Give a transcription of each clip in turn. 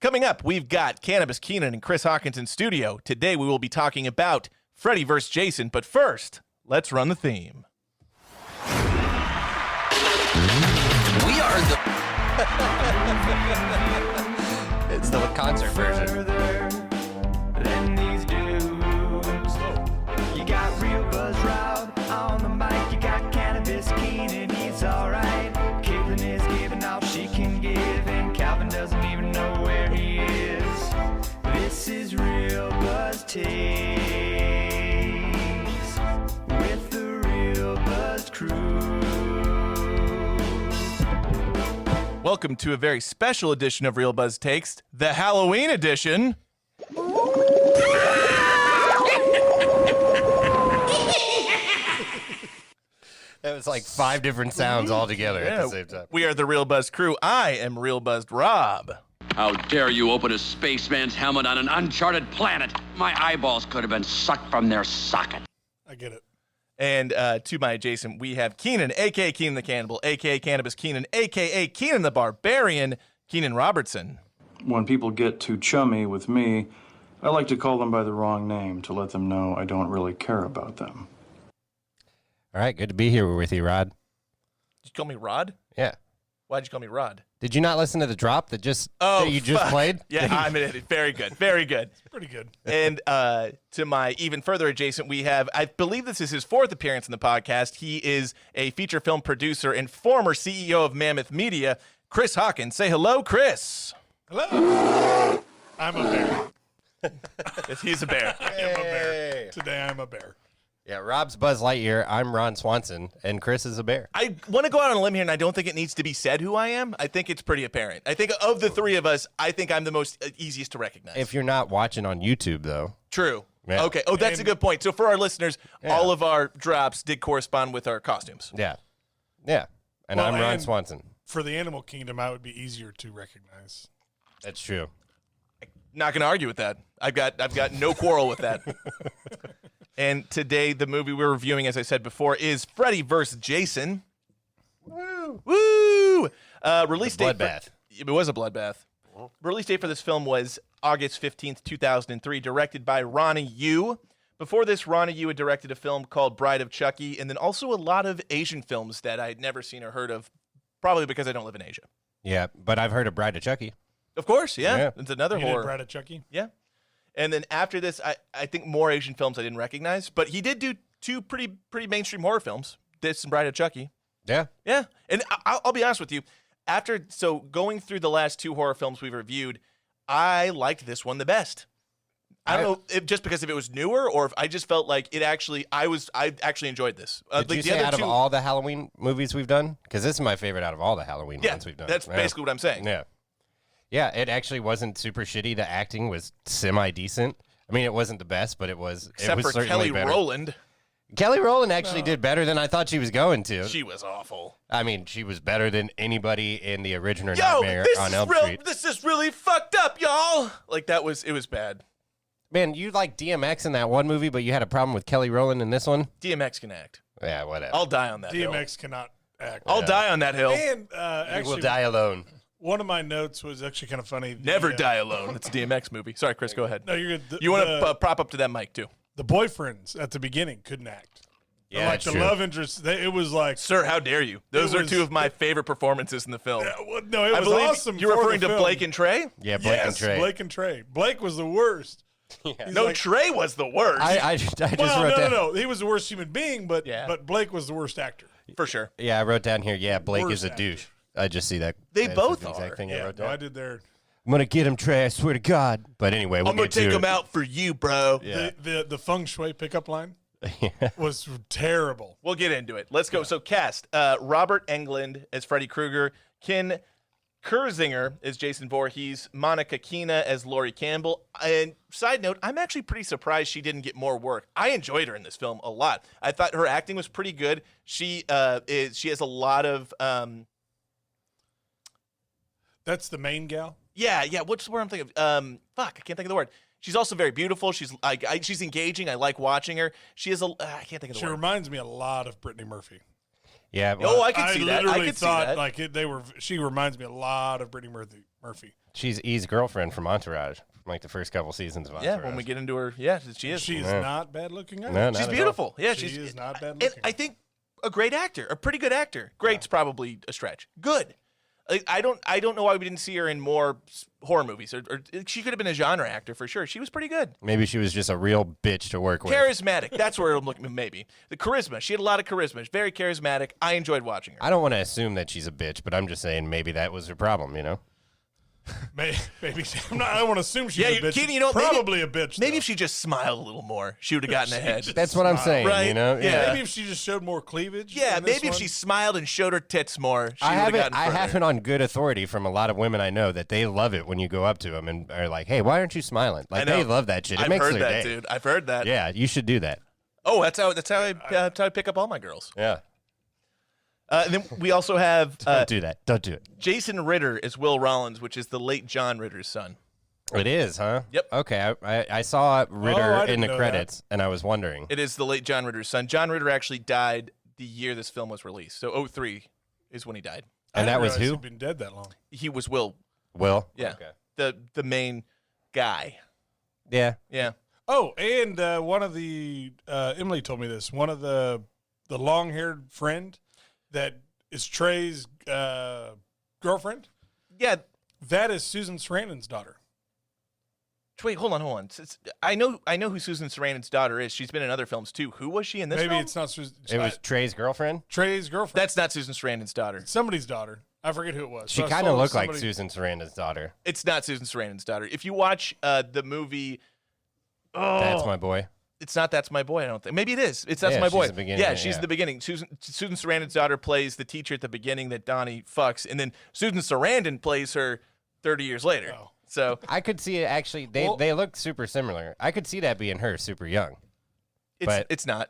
Coming up, we've got Cannabis Keenan and Chris Hawkins in studio. Today we will be talking about Freddy vs. Jason, but first, let's run the theme. We are the... It's the concert version. Than these dudes. You got real Buzz Rob on the mic. You got Cannabis Keenan, he's alright. Caitlin is giving all she can give, and Calvin doesn't even know where he is. This is Real Buzz Takes with the Real Buzz crew. Welcome to a very special edition of Real Buzz Takes, the Halloween edition. That was like 5 different sounds all together at the same time. We are the Real Buzz crew. I am Real Buzzed Rob. How dare you open a spaceman's helmet on an uncharted planet? My eyeballs could have been sucked from their socket. I get it. And to my adjacent, we have Keenan, a.k.a. Keenan the Cannibal, a.k.a. Cannabis Keenan, a.k.a. Keenan the Barbarian, Keenan Robertson. When people get too chummy with me, I like to call them by the wrong name to let them know I don't really care about them. All right, good to be here with you, Rod. Did you call me Rod? Yeah. Why'd you call me Rod? Did you not listen to the drop that you just played? Yeah, I'm an idiot. Very good. Very good. Pretty good. And to my even further adjacent, we have, I believe this is his 4th appearance in the podcast. He is a feature film producer and former CEO of Mammoth Media, Chris Hawkins. Say hello, Chris. Hello. I'm a bear. Yes, he's a bear. I am a bear. Today I'm a bear. Yeah, Rob's Buzz Lightyear, I'm Ron Swanson, and Chris is a bear. I want to go out on a limb here, and I don't think it needs to be said who I am. I think it's pretty apparent. I think of the 3 of us, I think I'm the most easiest to recognize. If you're not watching on YouTube, though. True. Yeah. Okay. Oh, that's a good point. So for our listeners, all of our drops did correspond with our costumes. Yeah. Yeah. And Well, I'm Ron and- Swanson. For the animal kingdom, I would be easier to recognize. That's true. Not going to argue with that. I've got no quarrel with that. And today, the movie we're reviewing, as I said before, is Freddy vs. Jason. Woo! Woo! Release date. Bloodbath. It was a bloodbath. Release date for this film was August 15th, 2003, directed by Ronnie Yu. Before this, Ronnie Yu had directed a film called Bride of Chucky, and then also a lot of Asian films that I had never seen or heard of, probably because I don't live in Asia. Yeah, but I've heard of Bride of Chucky. Of course, yeah. Yeah. It's another You did horror. Bride of Chucky? Yeah. And then after this, I think more Asian films I didn't recognize, but he did do 2 pretty mainstream horror films, this and Bride of Chucky. Yeah. Yeah. And I'll be honest with you, so going through the last 2 horror films we've reviewed, I liked this one the best. I don't know if just because if it was newer or if I just felt like I actually enjoyed this. Did you say out of all the Halloween movies we've done? Because this is my favorite out of all the Halloween ones we've done. That's basically what I'm saying. Yeah. Yeah, it actually wasn't super shitty. The acting was semi-decent. I mean, it wasn't the best, but it was Except for certainly Kelly better. Rowland. Kelly Rowland actually did better than I thought she was going to. She was awful. I mean, she was better than anybody in the original Yo, Nightmare on Elm Street. this is really fucked up, y'all. Like it was bad. Man, you like DMX in that one movie, but you had a problem with Kelly Rowland in this one? DMX can act. Yeah, whatever. I'll die on that hill. DMX cannot act. I'll die on that hill. And You actually, will die alone. one of my notes was actually kind of funny. Never die alone. It's a DMX movie. Sorry, Chris, go ahead. No, you're good. You want to prop up to that mic, too. The boyfriends at the beginning couldn't act. Yeah, like that's the true. love interest, it was like... Sir, how dare you? Those are was- 2 of my favorite performances in the film. No, it I was believe awesome. you're for referring the to film. Blake and Trey? Yeah, Blake and Yes, Trey. Blake and Trey. Blake was the worst. He's No, like- Trey was the worst. I just Well, wrote down. no. He was the worst human being, but Yeah. but Blake was the worst actor. For sure. Yeah, I wrote down here, yeah, Blake Worst is a actor. douche. I just see that. They That's both the exact are. thing I Yeah, wrote no, down. I did there. I'm going to get him, Trey, I swear to God. But anyway, we'll I'm going get to take to him it. out for you, bro. Yeah. The feng shui pickup line was terrible. We'll get into it. Let's go. So cast, Robert Englund as Freddy Krueger, Ken Kurzinger as Jason Voorhees, Monica Keena as Laurie Campbell. And side note, I'm actually pretty surprised she didn't get more work. I enjoyed her in this film a lot. I thought her acting was pretty good. She has a lot of That's the main gal. yeah. What's the word I'm thinking of? I can't think of the word. She's also very beautiful. She's she's engaging. I like watching her. She has I can't think of the She word. reminds me a lot of Brittany Murphy. Yeah. Well, Oh, I could see that. I literally could see thought that. like she reminds me a lot of Brittany Murphy. she's E's girlfriend from Entourage, from like the first couple seasons of Entourage. Yeah, when we get into her, she is. She is Yeah. not bad looking. No, either. not She's at all. beautiful. Yeah, She she's is not bad And looking. I think a great actor, a pretty good actor. Great's probably a stretch. Good. Like, I don't know why we didn't see her in more horror movies. Or she could have been a genre actor for sure. She was pretty good. Maybe she was just a real bitch to work with. Charismatic. That's where I'm looking. Maybe the charisma. She had a lot of charisma. She's very charismatic. I enjoyed watching her. I don't want to assume that she's a bitch, but I'm just saying maybe that was her problem, you know? Maybe I don't want to assume she's a bitch. Keenan, Probably a bitch. Maybe though. if she just smiled a little more, she would have gotten ahead. That's what I'm saying, Right? you know? Yeah. Maybe if she just showed more cleavage. Yeah, in this maybe if one. she smiled and showed her tits more, she I would have gotten further. have it on good authority from a lot of women I know that they love it when you go up to them and are like, hey, why aren't you smiling? Like, I know. they love that shit. It I've makes heard their that, day. dude. I've heard that. Yeah, you should do that. Oh, that's how I pick up all my girls. Yeah. And then we also have Don't do that. Don't do it. Jason Ritter as Will Rollins, which is the late John Ritter's son. It is, huh? Yep. Okay, I saw Ritter I in didn't the know credits, and I was wondering. It is the late John Ritter's son. John Ritter actually died the year this film was released. So 2003 is when he died. I And didn't that was realize who? He'd been dead that long. He was Will. Will? Yeah. Okay. The main guy. Yeah. Yeah. Oh, and one of the Emily told me this. One of the long-haired friend that is Trey's girlfriend. Yeah. That is Susan Sarandon's daughter. Wait, hold on. I know who Susan Sarandon's daughter is. She's been in other films too. Who was she in this Maybe film? it's not Susan. It was Trey's girlfriend. Trey's girlfriend. That's not Susan Sarandon's daughter. Somebody's daughter. I forget who it was. She So I kind saw of looked like somebody- Susan Sarandon's daughter. It's not Susan Sarandon's daughter. If you watch the movie, That's my boy. it's not That's My Boy, I don't think. Maybe it is. It's That's Yeah, My she's Boy. the beginning, Yeah, she's yeah. the beginning. Susan Sarandon's daughter plays the teacher at the beginning that Donnie fucks, and then Susan Sarandon plays her 30 years later. Oh. So I could see it actually. They look super similar. I could see that being her, super young. But- it's not.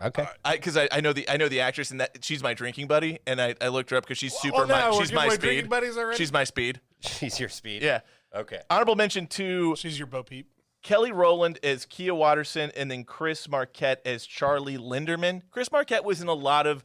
Okay. Because I know the actress, and that she's my drinking buddy, and I looked her up because she's super. now we're she's giving my away speed. drinking buddies already? She's my speed. She's your speed. Yeah. Okay. Honorable mention to She's your Bo Peep. Kelly Rowland as Kia Watterson, and then Chris Marquette as Charlie Linderman. Chris Marquette was in a lot of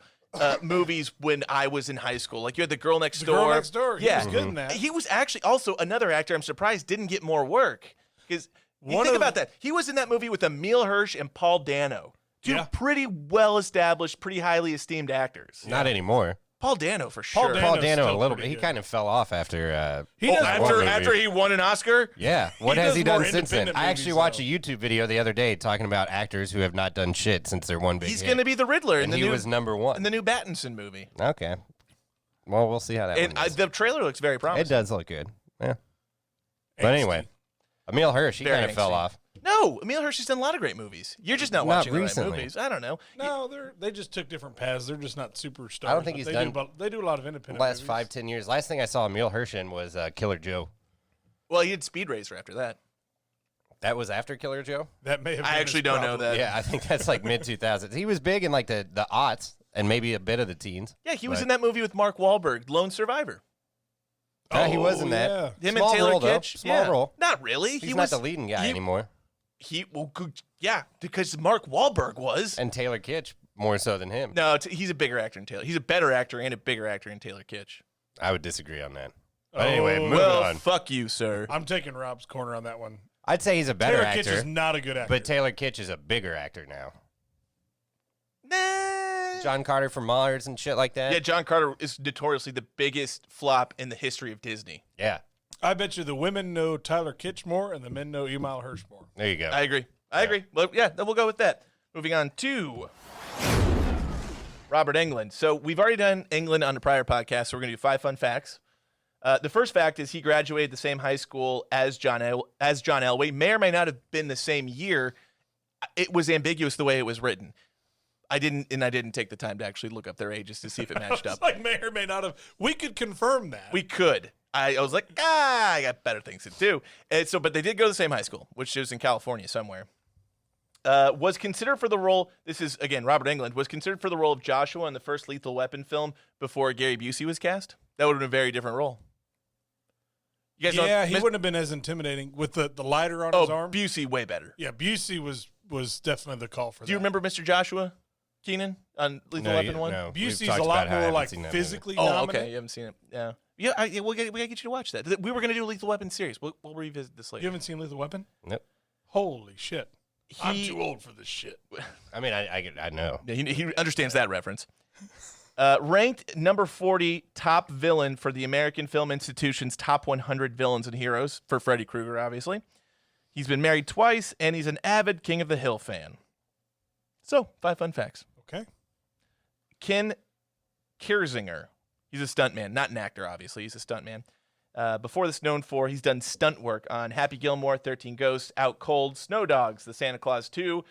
movies when I was in high school. Like you had The Girl Next Door. Girl Next Door. He Yeah. was good in that. He was actually also another actor I'm surprised didn't get more work. Because you One think of- about that. He was in that movie with Emile Hirsch and Paul Dano. Two Yeah. pretty well-established, pretty highly esteemed actors. Not anymore. Paul Dano for sure. Dano- Paul Dano's Dano a still little pretty bit. He good. kind of fell off after. He Oh, does one after movie. after he won an Oscar? Yeah. What He has does he done more since then? independent I actually movies, watched a though. YouTube video the other day talking about actors who have not done shit since their one big He's hit. going to be the Riddler in and the he new was number one. in the new Pattinson movie. Okay. Well, we'll see how that And one goes. the trailer looks very promising. It does look good. Yeah. But anyway, Emile Hirsch, he Very kind of fell angsty. off. No, Emile Hirsch has done a lot of great movies. You're just not Not watching the right recently. movies. I don't know. No, they just took different paths. They're just not superstars. I don't think but he's they done- they do a lot of independent. The last movies. 5-10 years. Last thing I saw Emile Hirsch in was Killer Joe. Well, he did Speed Racer after that. That was after Killer Joe? That may have. I been actually his don't know problem. that. Yeah, I think that's like mid 2000s. He was big in like the aughts and maybe a bit of the teens. Yeah, he was But- in that movie with Mark Wahlberg, Lone Survivor. Yeah, he was in Oh, that. yeah. Him Small and Taylor role, though. Kitsch. Small yeah. role. Not really. He's he not was the leading guy anymore. Yeah, because Mark Wahlberg was. And Taylor Kitsch more so than him. No, he's a bigger actor than Taylor. He's a better actor and a bigger actor than Taylor Kitsch. I would disagree on that. But anyway, Oh. moving Well, on. fuck you, sir. I'm taking Rob's corner on that one. I'd say he's a better Taylor Kitsch actor, is not a good actor. but Taylor Kitsch is a bigger actor now. Nah. John Carter from Mars and shit like that. Yeah, John Carter is notoriously the biggest flop in the history of Disney. Yeah. I bet you the women know Tyler Kitsch more and the men know Emile Hirsch more. There you go. I agree. I agree. Well, yeah, then we'll go with that. Moving on to Robert Englund. So we've already done Englund on the prior podcast, so we're going to do 5 fun facts. The first fact is he graduated the same high school as John Elway. May or may not have been the same year. It was ambiguous the way it was written. I didn't take the time to actually look up their ages to see if it matched up. It's like may or may not have. We could confirm that. We could. I was like, I got better things to do. And so, but they did go to the same high school, which is in California somewhere. Was considered for the role. This is again Robert Englund was considered for the role of Joshua in the first Lethal Weapon film before Gary Busey was cast. That would have been a very different role. You guys yeah, don't, he wouldn't have been as intimidating with the lighter on Oh, his arm. Busey way better. Yeah, Busey was definitely the call for that. Do you remember Mr. Joshua? Keenan, on Lethal Weapon 1? No, we've Busey's talked a lot about how I more haven't like seen that physically Oh, dominant. okay. You haven't seen it. Yeah. Yeah, we gotta get you to watch that. We were going to do a Lethal Weapon series. We'll revisit this later. You haven't seen Lethal Weapon? movie. Nope. Holy shit. I'm He- too old for this shit. I mean, I know. Yeah, he understands that reference. Ranked number 40 top villain for the American Film Institution's top 100 villains and heroes for Freddy Krueger, obviously. He's been married twice, and he's an avid King of the Hill fan. So, 5 fun facts. Okay. Ken Kirzinger. He's a stuntman, not an actor, obviously. He's a stuntman. Before this, known for, he's done stunt work on Happy Gilmore, 13 Ghosts, Out Cold, Snow Dogs, The Santa Claus 2,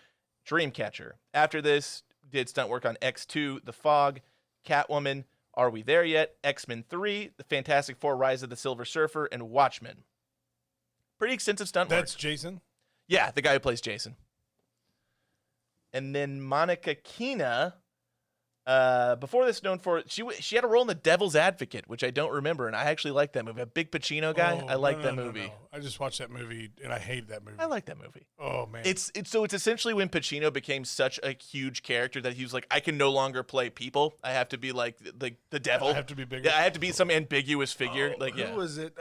Dreamcatcher. After this, did stunt work on X2, The Fog, Catwoman, Are We There Yet, X-Men 3, The Fantastic Four, Rise of the Silver Surfer, and Watchmen. Pretty extensive stunt work. That's Jason. Yeah, the guy who plays Jason. And then Monica Keena, before this, known for she had a role in The Devil's Advocate, which I don't remember, and I actually like that movie. A big Pacino guy. Oh, I like no, that no, no, movie. no. I just watched that movie and I hate that movie. I like that movie. Oh man. It's essentially when Pacino became such a huge character that he was like, I can no longer play people. I have to be like the devil. I have to be bigger. Yeah, I have to be some ambiguous figure. Who was it?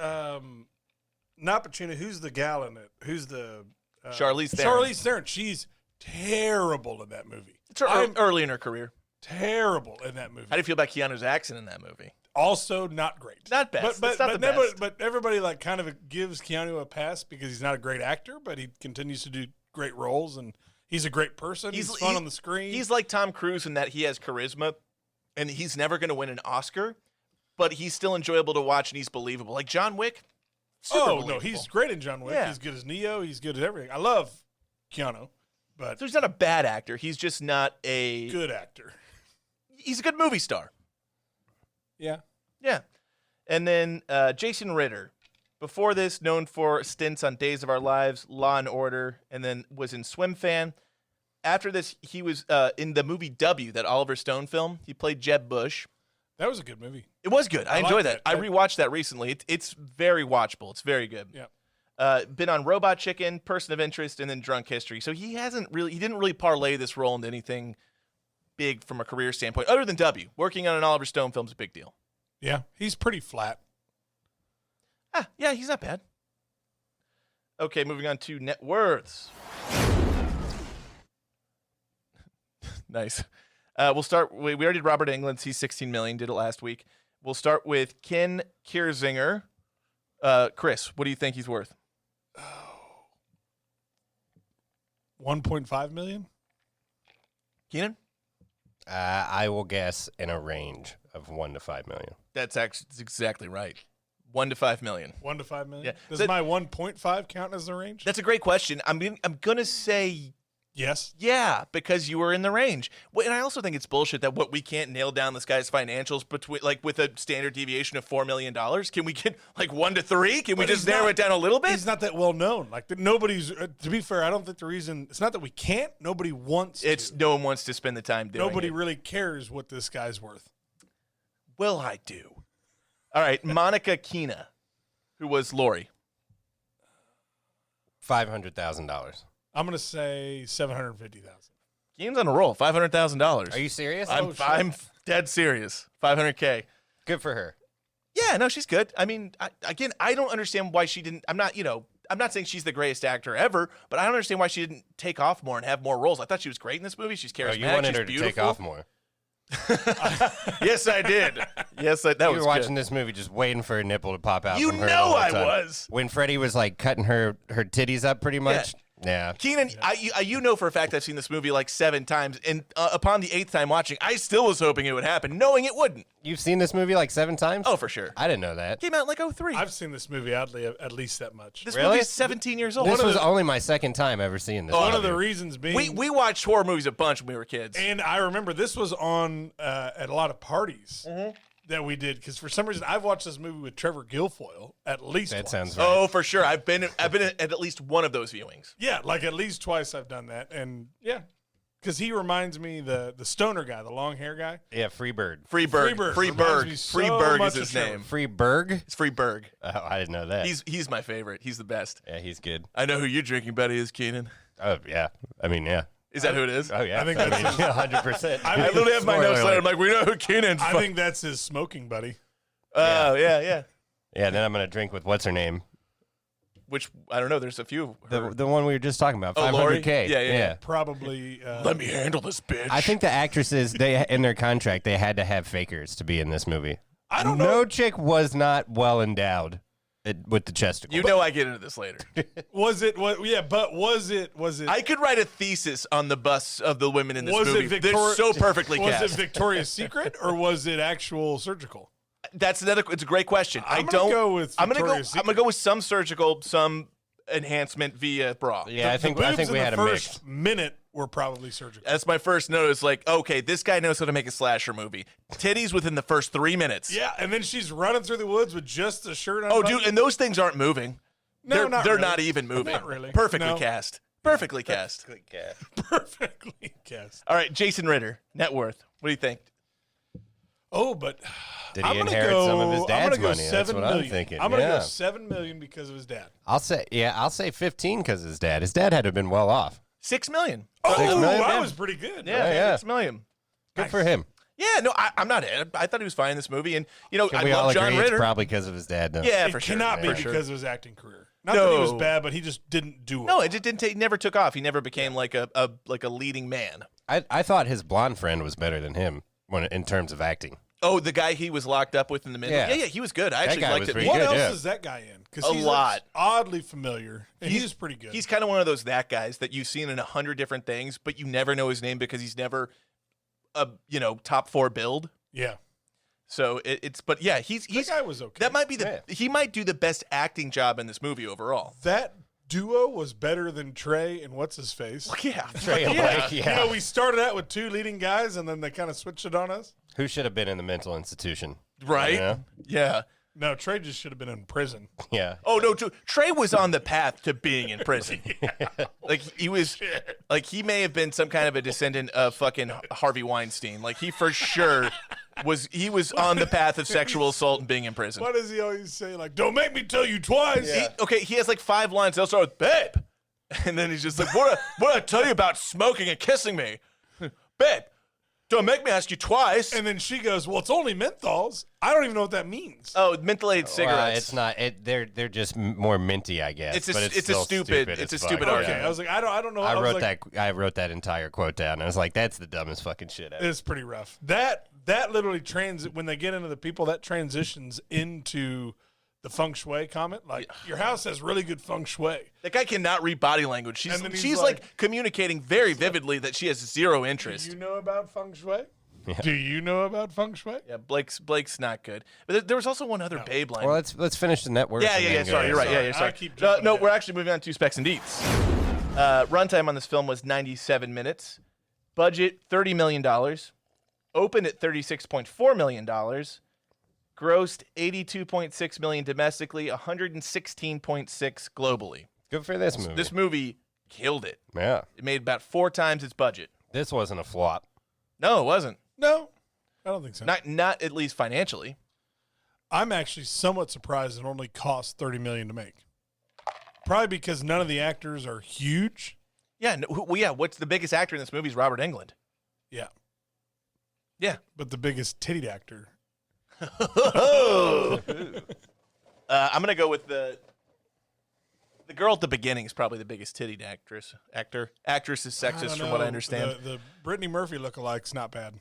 Not Pacino. Who's the gal in it? Who's the Charlize Theron. Charlize Theron. She's terrible in that movie. It's early in her career. Terrible in that movie. How do you feel about Keanu's accent in that movie? Also not great. Not best. But It's not the never- best. but everybody like kind of gives Keanu a pass because he's not a great actor, but he continues to do great roles and he's a great person. He's fun on the screen. He's like Tom Cruise in that he has charisma, and he's never going to win an Oscar, but he's still enjoyable to watch and he's believable. Like John Wick. Super believable. no, he's great in John Wick. Yeah. He's good as Neo. He's good at everything. I love Keanu, but So he's not a bad actor. He's just not a. good actor. He's a good movie star. Yeah. Yeah. And then Jason Ritter. Before this, known for stints on Days of Our Lives, Law and Order, and then was in Swim Fan. After this, he was in the movie W, that Oliver Stone film. He played Jeb Bush. That was a good movie. It was good. I like enjoyed that. that. I rewatched that recently. It's very watchable. It's very good. Yeah. Been on Robot Chicken, Person of Interest, and then Drunk History. So he didn't really parlay this role into anything big from a career standpoint, other than W. Working on an Oliver Stone film is a big deal. Yeah. He's pretty flat. Yeah, he's not bad. Okay, moving on to net worths. Nice. We'll start. We already did Robert Englund's. He's $16 million. Did it last week. We'll start with Ken Kirzinger. Chris, what do you think he's worth? 1.5 million. Keenan? I will guess in a range of 1 to 5 million. That's exactly right. 1 to 5 million. 1 to 5 million. Yeah. Does So- my 1.5 count as the range? That's a great question. I'm gonna say Yes. yeah, because you were in the range. Well, and I also think it's bullshit that we can't nail down this guy's financials between with a standard deviation of $4 million. Can we get like 1 to 3? Can we But just he's narrow not- it down a little bit? He's not that well known. Like nobody's. To be fair, I don't think the reason it's not that we can't. Nobody wants. It's to. no one wants to spend the time doing Nobody it. really cares what this guy's worth. Well, I do. All right, Monica Keena, who was Lori. $500,000. I'm gonna say 750,000. Keenan's on a roll. $500,000. Are you serious? I'm dead serious. $500K. Good for her. Yeah, no, she's good. I mean, I don't understand why she didn't. I'm not saying she's the greatest actor ever, but I don't understand why she didn't take off more and have more roles. I thought she was great in this movie. She's charismatic. Oh, you wanted she's her to beautiful. take off more. Yes, I did. Yes, that You was were watching good. this movie just waiting for a nipple to pop out You from her. know the whole I time. was. When Freddie was like cutting her titties up pretty much. Yeah. Keenan, you know for a fact I've seen this movie like 7 times, and upon the 8th time watching, I still was hoping it would happen, knowing it wouldn't. You've seen this movie like 7 times? Oh, for sure. I didn't know that. Came out in like 03. I've seen this movie oddly at least that much. This Really? movie's 17 years old. This was only my second time ever seeing this. One of movie. the reasons being we watched horror movies a bunch when we were kids. and I remember this was on at a lot of parties Mm-hmm. that we did because for some reason I've watched this movie with Trevor Guilfoyle at least That twice. sounds right. Oh, for sure. I've been at least one of those viewings. Yeah, like at least twice I've done that, and yeah, because he reminds me the stoner guy, the long hair guy. Yeah, Freebird. Freeberg. Reminds Freeberg. me so Freeberg much is his of Trevor. name. Freeberg? It's Freeberg. Oh, I didn't know that. He's my favorite. He's the best. Yeah, he's good. I know who your drinking buddy is, Keenan. Oh, yeah. I mean, yeah. Is that who it is? Oh yeah, I think that's his- 100%. I literally have my Spoiler notes there. alert. I'm like, we know who Keenan's I from. think that's his smoking buddy. Oh, yeah. Yeah, then I'm gonna drink with what's her name, Which, I don't know. There's a few. of the one we were just talking about, Oh, Lori? 500K. Yeah. Probably. Let me handle this bitch. I think the actresses, they in their contract, they had to have fakers to be in this movie. I don't know. No chick was not well endowed with the chesticles. You know I get into this later. Was it? Yeah, but was it? I could write a thesis on the busts of the women in this Was movie. it They're so perfectly Was cast. it Victoria's Secret or was it actual surgical? It's a great question. I'm gonna go with I'm gonna Victoria's go with some surgical, some enhancement via bra. Yeah, I think we in had the a first mix. minute were probably surgical. That's my first note. It's like, okay, this guy knows how to make a slasher movie. Titties within the first 3 minutes. Yeah, and then she's running through the woods with just a shirt on. Oh, dude, and those things aren't moving. No, they're not they're really. not even moving. Not really. Perfectly No. cast. Perfectly cast. perfectly cast. All right, Jason Ritter, net worth. What do you think? Oh, but Did he I'm gonna inherit go, some of his I'm dad's gonna go money? That's 7 what I'm million. thinking. I'm gonna Yeah. go 7 million because of his dad. I'll say 15 because his dad had to have been well off. $6 million. Oh, million? that Yeah. was pretty good. Yeah. $6 million. Good for him. Yeah, no, I'm not. I thought he was fine in this movie, and Can I we all love John agree Ritter. it's probably because of his dad? Though. Yeah, It for sure. cannot be For sure. because of his acting career. Not that he was No. bad, but he just didn't do it. No, it just didn't take. Never took off. He never became like a leading man. I thought his blonde friend was better than him in terms of acting. Oh, the guy he was locked up with in the middle. Yeah. Yeah, he was good. I That actually guy liked was it. pretty What good, else yeah. is that guy in? Because A lot. oddly familiar, and he's pretty good. He's kind of one of those that guys that you've seen in 100 different things, but you never know his name because he's never a top 4 build. yeah. So but yeah, he's That guy was okay. that might be he might do the best acting job in this movie overall. That duo was better than Trey and what's his face. Yeah, Trey and Blake, You yeah. know, we started out with 2 leading guys, and then they kind of switched it on us. Who should have been in the mental institution? right. Yeah. Yeah. No, Trey just should have been in prison. Yeah. Oh no, Trey was on the path to being in prison. Like he was, like he may have been some kind of a descendant of fucking Harvey Weinstein. Like he for sure was. He was on the path of sexual assault and being in prison. What does he always say? Like, don't make me tell you twice. He has like 5 lines. They'll start with "babe," and then he's just like, "What did I tell you about smoking and kissing me, babe? Don't make me ask you twice." And then she goes, well, it's only menthols. I don't even know what that means. Oh, mentholated cigarettes. It's not. They're just more minty, I guess. It's a- but it's a still stupid- as it's a fuck, stupid yeah. argument. Okay, I was like, I don't know. I was wrote like, I wrote that entire quote down. I was like, that's the dumbest fucking shit ever. It's pretty rough. That literally when they get into the people, that transitions into the feng shui comment. Like, your house has really good feng shui. That guy cannot read body language. And then She's he's like like- communicating very vividly that she has zero Do interest. you know about feng shui? Do you know about feng shui? Yeah, Blake's not good. But there was also one other babe line. Well, let's finish the network. yeah. and then go Sorry, you're right. inside. Yeah, I sorry. keep jumping No, ahead. we're actually moving on to specs and deets. Runtime on this film was 97 minutes. Budget $30 million. Opened at $36.4 million. Grossed $82.6 million domestically, $116.6 globally. Good for this movie. This movie killed it. Yeah. It made about 4 times its budget. This wasn't a flop. No, it wasn't. No, I don't think so. Not at least financially. I'm actually somewhat surprised it only cost $30 million to make. Probably because none of the actors are huge. Yeah, what's the biggest actor in this movie is Robert Englund. Yeah, Yeah. but the biggest titty actor. I'm gonna go with the girl at the beginning is probably the biggest tittied actress. Actress is I sexist don't from what I know. understand. The Brittany Murphy lookalike's not bad.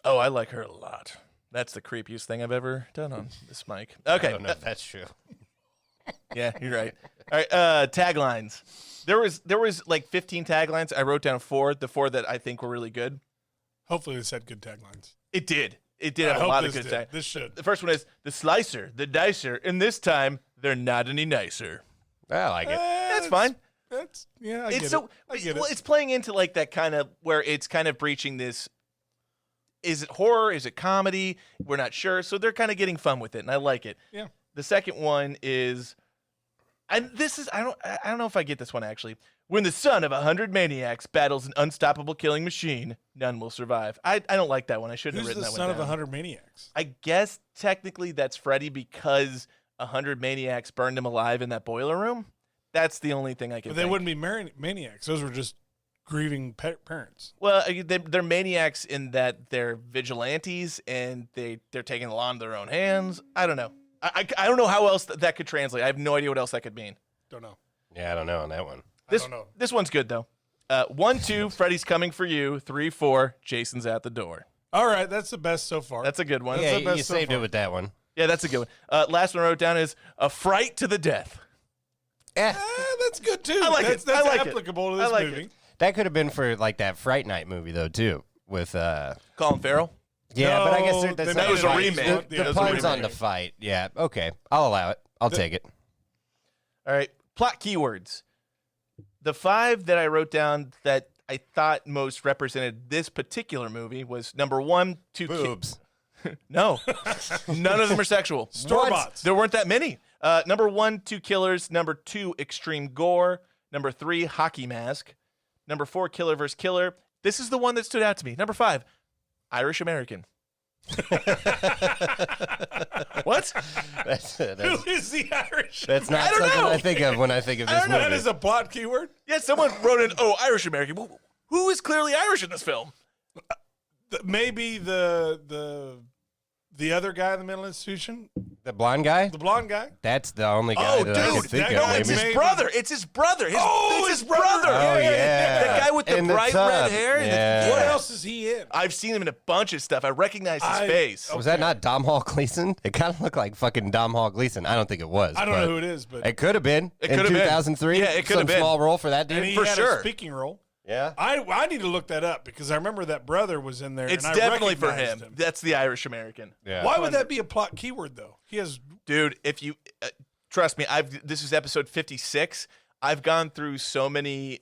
Oh, I like her a lot. That's the creepiest thing I've ever done on this mic. I Okay. don't know if that's true. Yeah, you're right. All right. Taglines. There was like 15 taglines. I wrote down 4. The 4 that I think were really good. Hopefully this had good taglines. It did. It did I have a hope lot of this good did. taglines. This should. The first one is the slicer, the dicer, and this time they're not any nicer. I like it. That's fine. That's I It's get so it. I get well, it. it's playing into like that kind of where it's kind of breaching this. Is it horror? Is it comedy? We're not sure. So they're kind of getting fun with it, and I like it. Yeah. The second one is, and this is I don't know if I get this one actually. When the son of 100 maniacs battles an unstoppable killing machine, none will survive. I don't like that one. I shouldn't Who's have the written that son one of down. 100 maniacs? I guess technically that's Freddy because 100 maniacs burned him alive in that boiler room. That's the only thing I can But they think. wouldn't be maniacs. Those were just grieving parents. Well, they're maniacs in that they're vigilantes and they're taking the law into their own hands. I don't know. I don't know how else that could translate. I have no idea what else that could mean. Don't know. Yeah, I don't know on that one. I don't know. This one's good though. 1, 2, Freddy's coming for you. 3, 4, Jason's at the door. All right, that's the best so far. That's a good one. Yeah, the best you so saved far. it with that one. Yeah, that's a good one. Last one I wrote down is a fright to the death. That's good too. I like that's, it. I That's like it. applicable to I this like movie. it. That could have been for like that Fright Night movie though too. With Colin Farrell. yeah, but I guess No, that's they not made it was a fight. remake. Yeah, The it was a pun's on remake. the fight. Yeah, okay, I'll allow it. I'll take it. All right. Plot keywords. The 5 that I wrote down that I thought most represented this particular movie was number 1, 2 Boobs. No, none of them are sexual. Store-bots. There weren't that many. Number 1, 2 killers. Number 2, extreme gore. Number 3, hockey mask. Number 4, killer versus killer. This is the one that stood out to me. Number 5, Irish American. What? Who is the Irish? That's not don't something know. I think of when I think of this don't know. movie. That is a plot keyword. Yeah, someone wrote in, oh, Irish American. Well, who is clearly Irish in this film? Maybe the other guy in the mental institution, The blonde guy? the blonde guy. That's the only guy Oh, that I can dude, think that of. guy It's Maybe. his Maybe. brother. It's his brother. Oh, It's his brother. Oh, yeah. That guy with the In bright tub. red hair. Yeah. What else is he in? I've seen him in a bunch of stuff. I recognize his face. Was that not Dom Hall Gleason? It kind of looked like fucking Dom Hall Gleason. I don't think it was. I don't but know who it is, but It could have been. It in could have been. 2003. Yeah, it could have Some been. small role for that dude. and he for had sure. a speaking role. Yeah. I need to look that up because I remember that brother was in there. It's and I definitely for recognized him. That's the Irish American. Yeah. Why would that be a plot keyword though? He has Dude, if you trust me, this is episode 56. I've gone through so many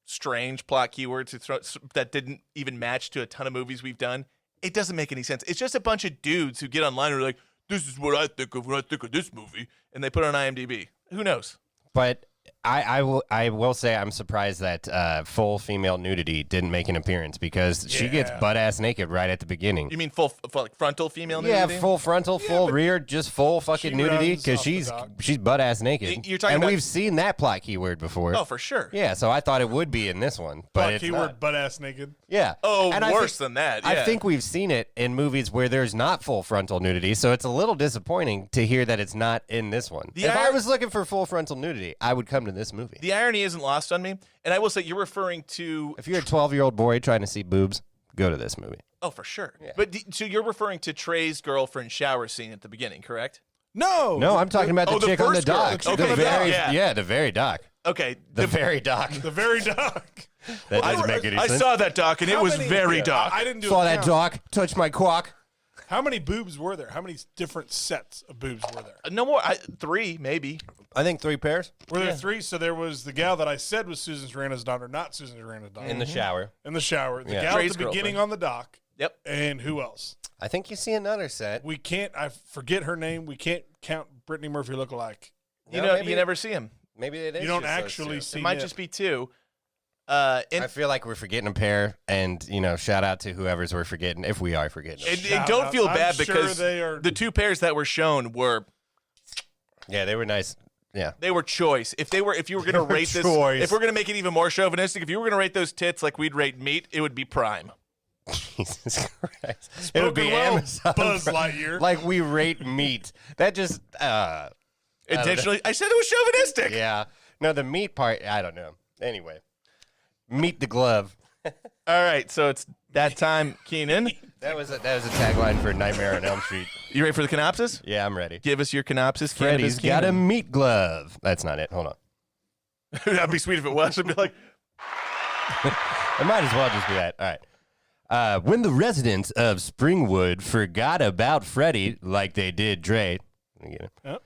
strange plot keywords that didn't even match to a ton of movies we've done. It doesn't make any sense. It's just a bunch of dudes who get online and are like, this is what I think of when I think of this movie, and they put it on IMDb. Who knows? But I will say I'm surprised that full female nudity didn't make an appearance because she gets butt ass naked right at the beginning. You mean full like frontal female Yeah, nudity? full frontal, full rear, just full fucking she nudity runs because off the she's dock. butt ass naked. You're talking and about- we've seen that plot keyword before. Oh, for sure. Yeah, so I thought it would be in this one, but plot it's keyword not. butt ass naked. Yeah. Oh, And I worse think- than that. Yeah. I think we've seen it in movies where there's not full frontal nudity, so it's a little disappointing to hear that it's not in this one. The If I ir- was looking for full frontal nudity, I would come to this movie. the irony isn't lost on me. And I will say, you're referring to. If you're a 12-year-old boy trying to see boobs, go to this movie. Oh, for sure. But so you're referring to Trey's girlfriend shower scene at the beginning, correct? No, No, I'm talking about the the chick on the first girl. dock. The chick on the very, dock. yeah, the very dock. Okay. The very dock. the very dock. That doesn't make any I sense. saw that doc, and it How was many- very dark. I didn't do Saw a that count. dock, touched my quack. How many boobs were there? How many different sets of boobs were there? No more. 3, maybe. I think 3 pairs Were there 3? So there was the gal that I said was Susan Sarandon's daughter, not Susan Sarandon's daughter. in the shower. In the shower. The Yeah. gal Trey's at the beginning girlfriend. on the dock. Yep. And who else? I think you see another set. We can't, I forget her name. We can't count Brittany Murphy lookalike. You No, know, maybe- you never see him. Maybe it is. You don't just those actually two. see It might it. just be 2. I feel like we're forgetting a pair, and shout out to whoever's we're forgetting if we are forgetting. them. And Shout don't out. feel I'm bad sure because they are- the 2 pairs that were shown were Yeah, they were nice. Yeah. they were choice. If you were going to rate this, choice. if we're going to make it even more chauvinistic, if you were going to rate those tits like we'd rate meat, it would be prime. Jesus Christ. It would be Spoken well, Amazon. Buzz Lightyear. Like we rate meat. That just, Intentionally, I said it was chauvinistic. yeah. No, the meat part, I don't know. Anyway, meet the glove. All right, so it's that time, Keenan. That was a tagline for Nightmare on Elm Street. You ready for the canopsis? Yeah, I'm ready. Give us your canopsis. Freddy's got a meat glove. That's not it. Hold on. That'd be sweet if it was. I'd be like, It might as well just be that. All right. When the residents of Springwood forgot about Freddy like they did Dre, let me get it.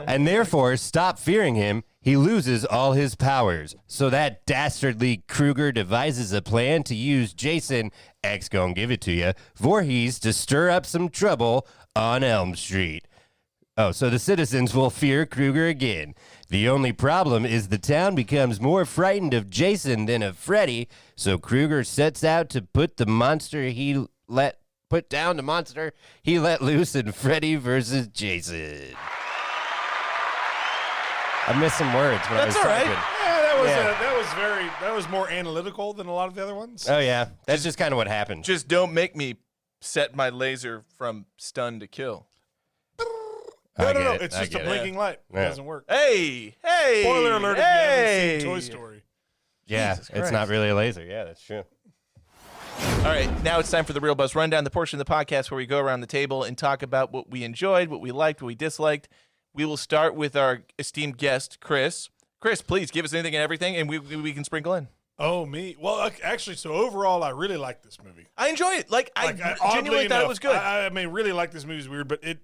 And therefore stop fearing him, he loses all his powers. So that dastardly Krueger devises a plan to use Jason, X gon' give it to you, Voorhees to stir up some trouble on Elm Street. Oh, so the citizens will fear Krueger again. The only problem is the town becomes more frightened of Jason than of Freddy, so Krueger sets out to put down the monster he let loose in Freddy versus Jason. I missed some words when I was That's all right. typing. Yeah, that that was more analytical than a lot of the other ones. Oh yeah, that's just kind of what happened. Just don't make me set my laser from stun to kill. No, get it. it's I just a get it. blinking light. It Yeah. doesn't work. Hey! Spoiler alert if you haven't seen Toy Hey! Story. Yeah, Jesus it's Christ. not really a laser. Yeah, that's true. All right, now it's time for the Real Buzz Rundown, the portion of the podcast where we go around the table and talk about what we enjoyed, what we liked, what we disliked. We will start with our esteemed guest, Chris. Chris, please give us anything and everything, and we can sprinkle in. Oh, me? Well, actually, so overall, I really like this movie. I enjoy it. I oddly genuinely thought it enough, was good. I mean, really like this movie is weird, but it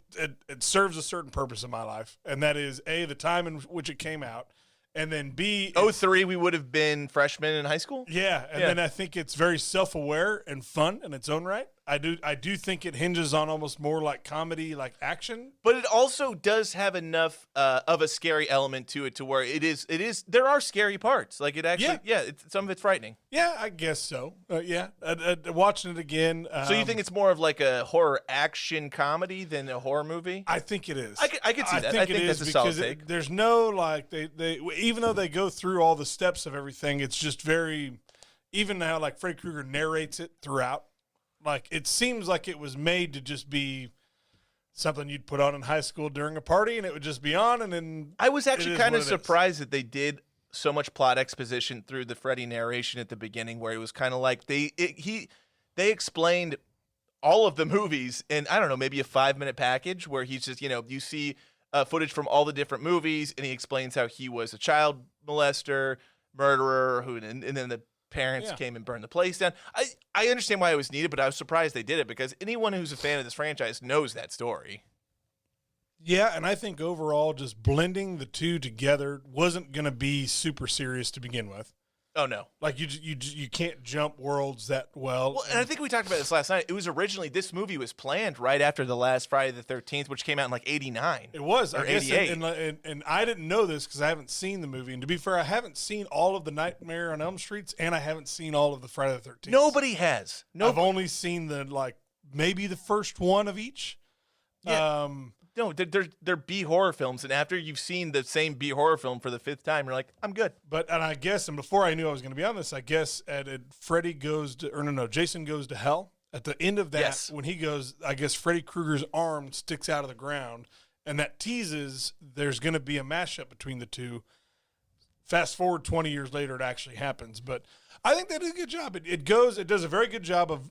serves a certain purpose in my life, and that is A, the time in which it came out, and then B, 03, we would have been freshmen in high school. yeah, and then I think it's very self-aware and fun in its own right. I do think it hinges on almost more like comedy, like action. But it also does have enough of a scary element to it to where it is. There are scary parts. Like it actually, some of it's frightening. Yeah, I guess so. Watching it again. So you think it's more of like a horror action comedy than a horror movie? I think it is. I could see that. I think it that's is a solid because take. there's no like they even though they go through all the steps of everything, it's just very even now like Freddy Krueger narrates it throughout. Like it seems like it was made to just be something you'd put on in high school during a party, and it would just be on. And then I was actually kind of what it is. surprised that they did so much plot exposition through the Freddy narration at the beginning, where it was kind of like they explained all of the movies in, I don't know, maybe a 5-minute package where he's just, you see footage from all the different movies, and he explains how he was a child molester, murderer, and then the parents came and burned the place down. I understand why it was needed, but I was surprised they did it because anyone who's a fan of this franchise knows that story. Yeah, and I think overall just blending the two together wasn't going to be super serious to begin with. Oh, no. Like you can't jump worlds that well. Well, and I think we talked about this last night. It was originally, this movie was planned right after the last Friday the 13th, which came out in like 89. It was, or I guess, 88. and I didn't know this because I haven't seen the movie. And to be fair, I haven't seen all of the Nightmare on Elm Streets, and I haven't seen all of the Friday the 13th. Nobody has. I've only seen maybe the first one of each. Yeah. No, they're B horror films, and after you've seen the same B horror film for the 5th time, you're like, I'm good. And before I knew I was going to be on this, I guess Jason goes to hell. At the end of that, Yes. when he goes, I guess Freddy Krueger's arm sticks out of the ground, and that teases there's going to be a mashup between the two. Fast forward 20 years later, it actually happens. But I think they did a good job. It does a very good job of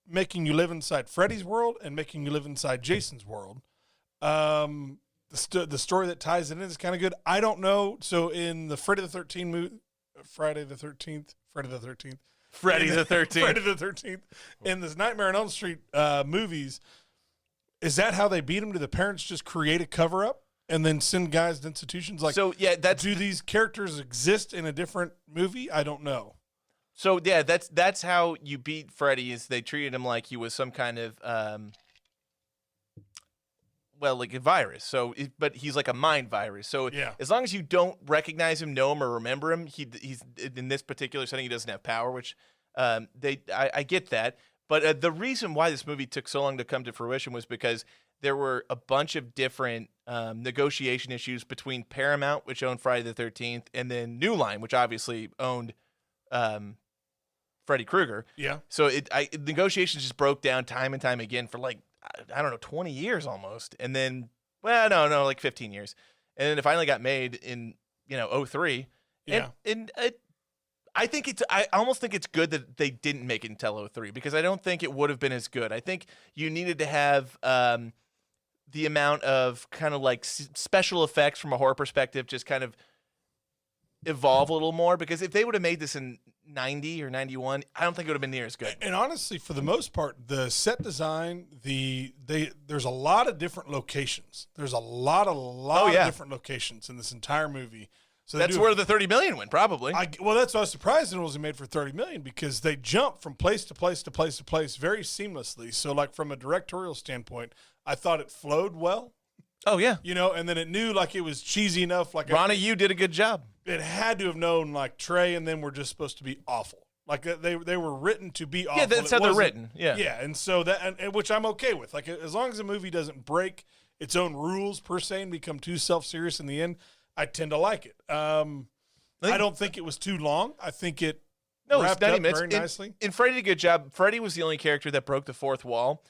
making you live inside Freddy's world and making you live inside Jason's world. The story that ties it in is kind of good. I don't know. So in the Friday the 13th, in this Nightmare on Elm Street movies, is that how they beat him? Do the parents just create a cover up and then send guys to institutions? Do these characters exist in a different movie? I don't know. So yeah, that's how you beat Freddy. Is they treated him like he was some kind of like a virus. But he's like a mind virus. So as long as you don't recognize him, know him, or remember him, he's in this particular setting, he doesn't have power. Which I get that. But the reason why this movie took so long to come to fruition was because there were a bunch of different negotiation issues between Paramount, which owned Friday the 13th, and then New Line, which obviously owned Freddy Krueger. Yeah. So negotiations just broke down time and time again for like, I don't know, 20 years almost. And then, like 15 years. And then it finally got made in, 03. Yeah. And I almost think it's good that they didn't make it until 03 because I don't think it would have been as good. I think you needed to have the amount of kind of like special effects from a horror perspective just kind of evolve a little more, because if they would have made this in 90 or 91, I don't think it would have been near as good. And honestly, for the most part, the set design, there's a lot of different locations. There's a lot of different locations in this entire movie. So that's where the $30 million went, probably. That's why I was surprised it wasn't made for $30 million, because they jump from place to place to place to place very seamlessly. So, like, from a directorial standpoint, I thought it flowed well. Oh yeah, and then it knew like it was cheesy enough. Like Ronnie, you did a good job. It had to have known like Trey and them were just supposed to be awful. Like they were written to be awful. Yeah, that's how they're written. Yeah, yeah, and so that and which I'm okay with. Like as long as a movie doesn't break its own rules per se and become too self-serious in the end, I tend to like it. No, I don't think it was too long. I think it No, it's wrapped 90 up minutes. very nicely. And Freddy did a good job. Freddy was the only character that broke the fourth wall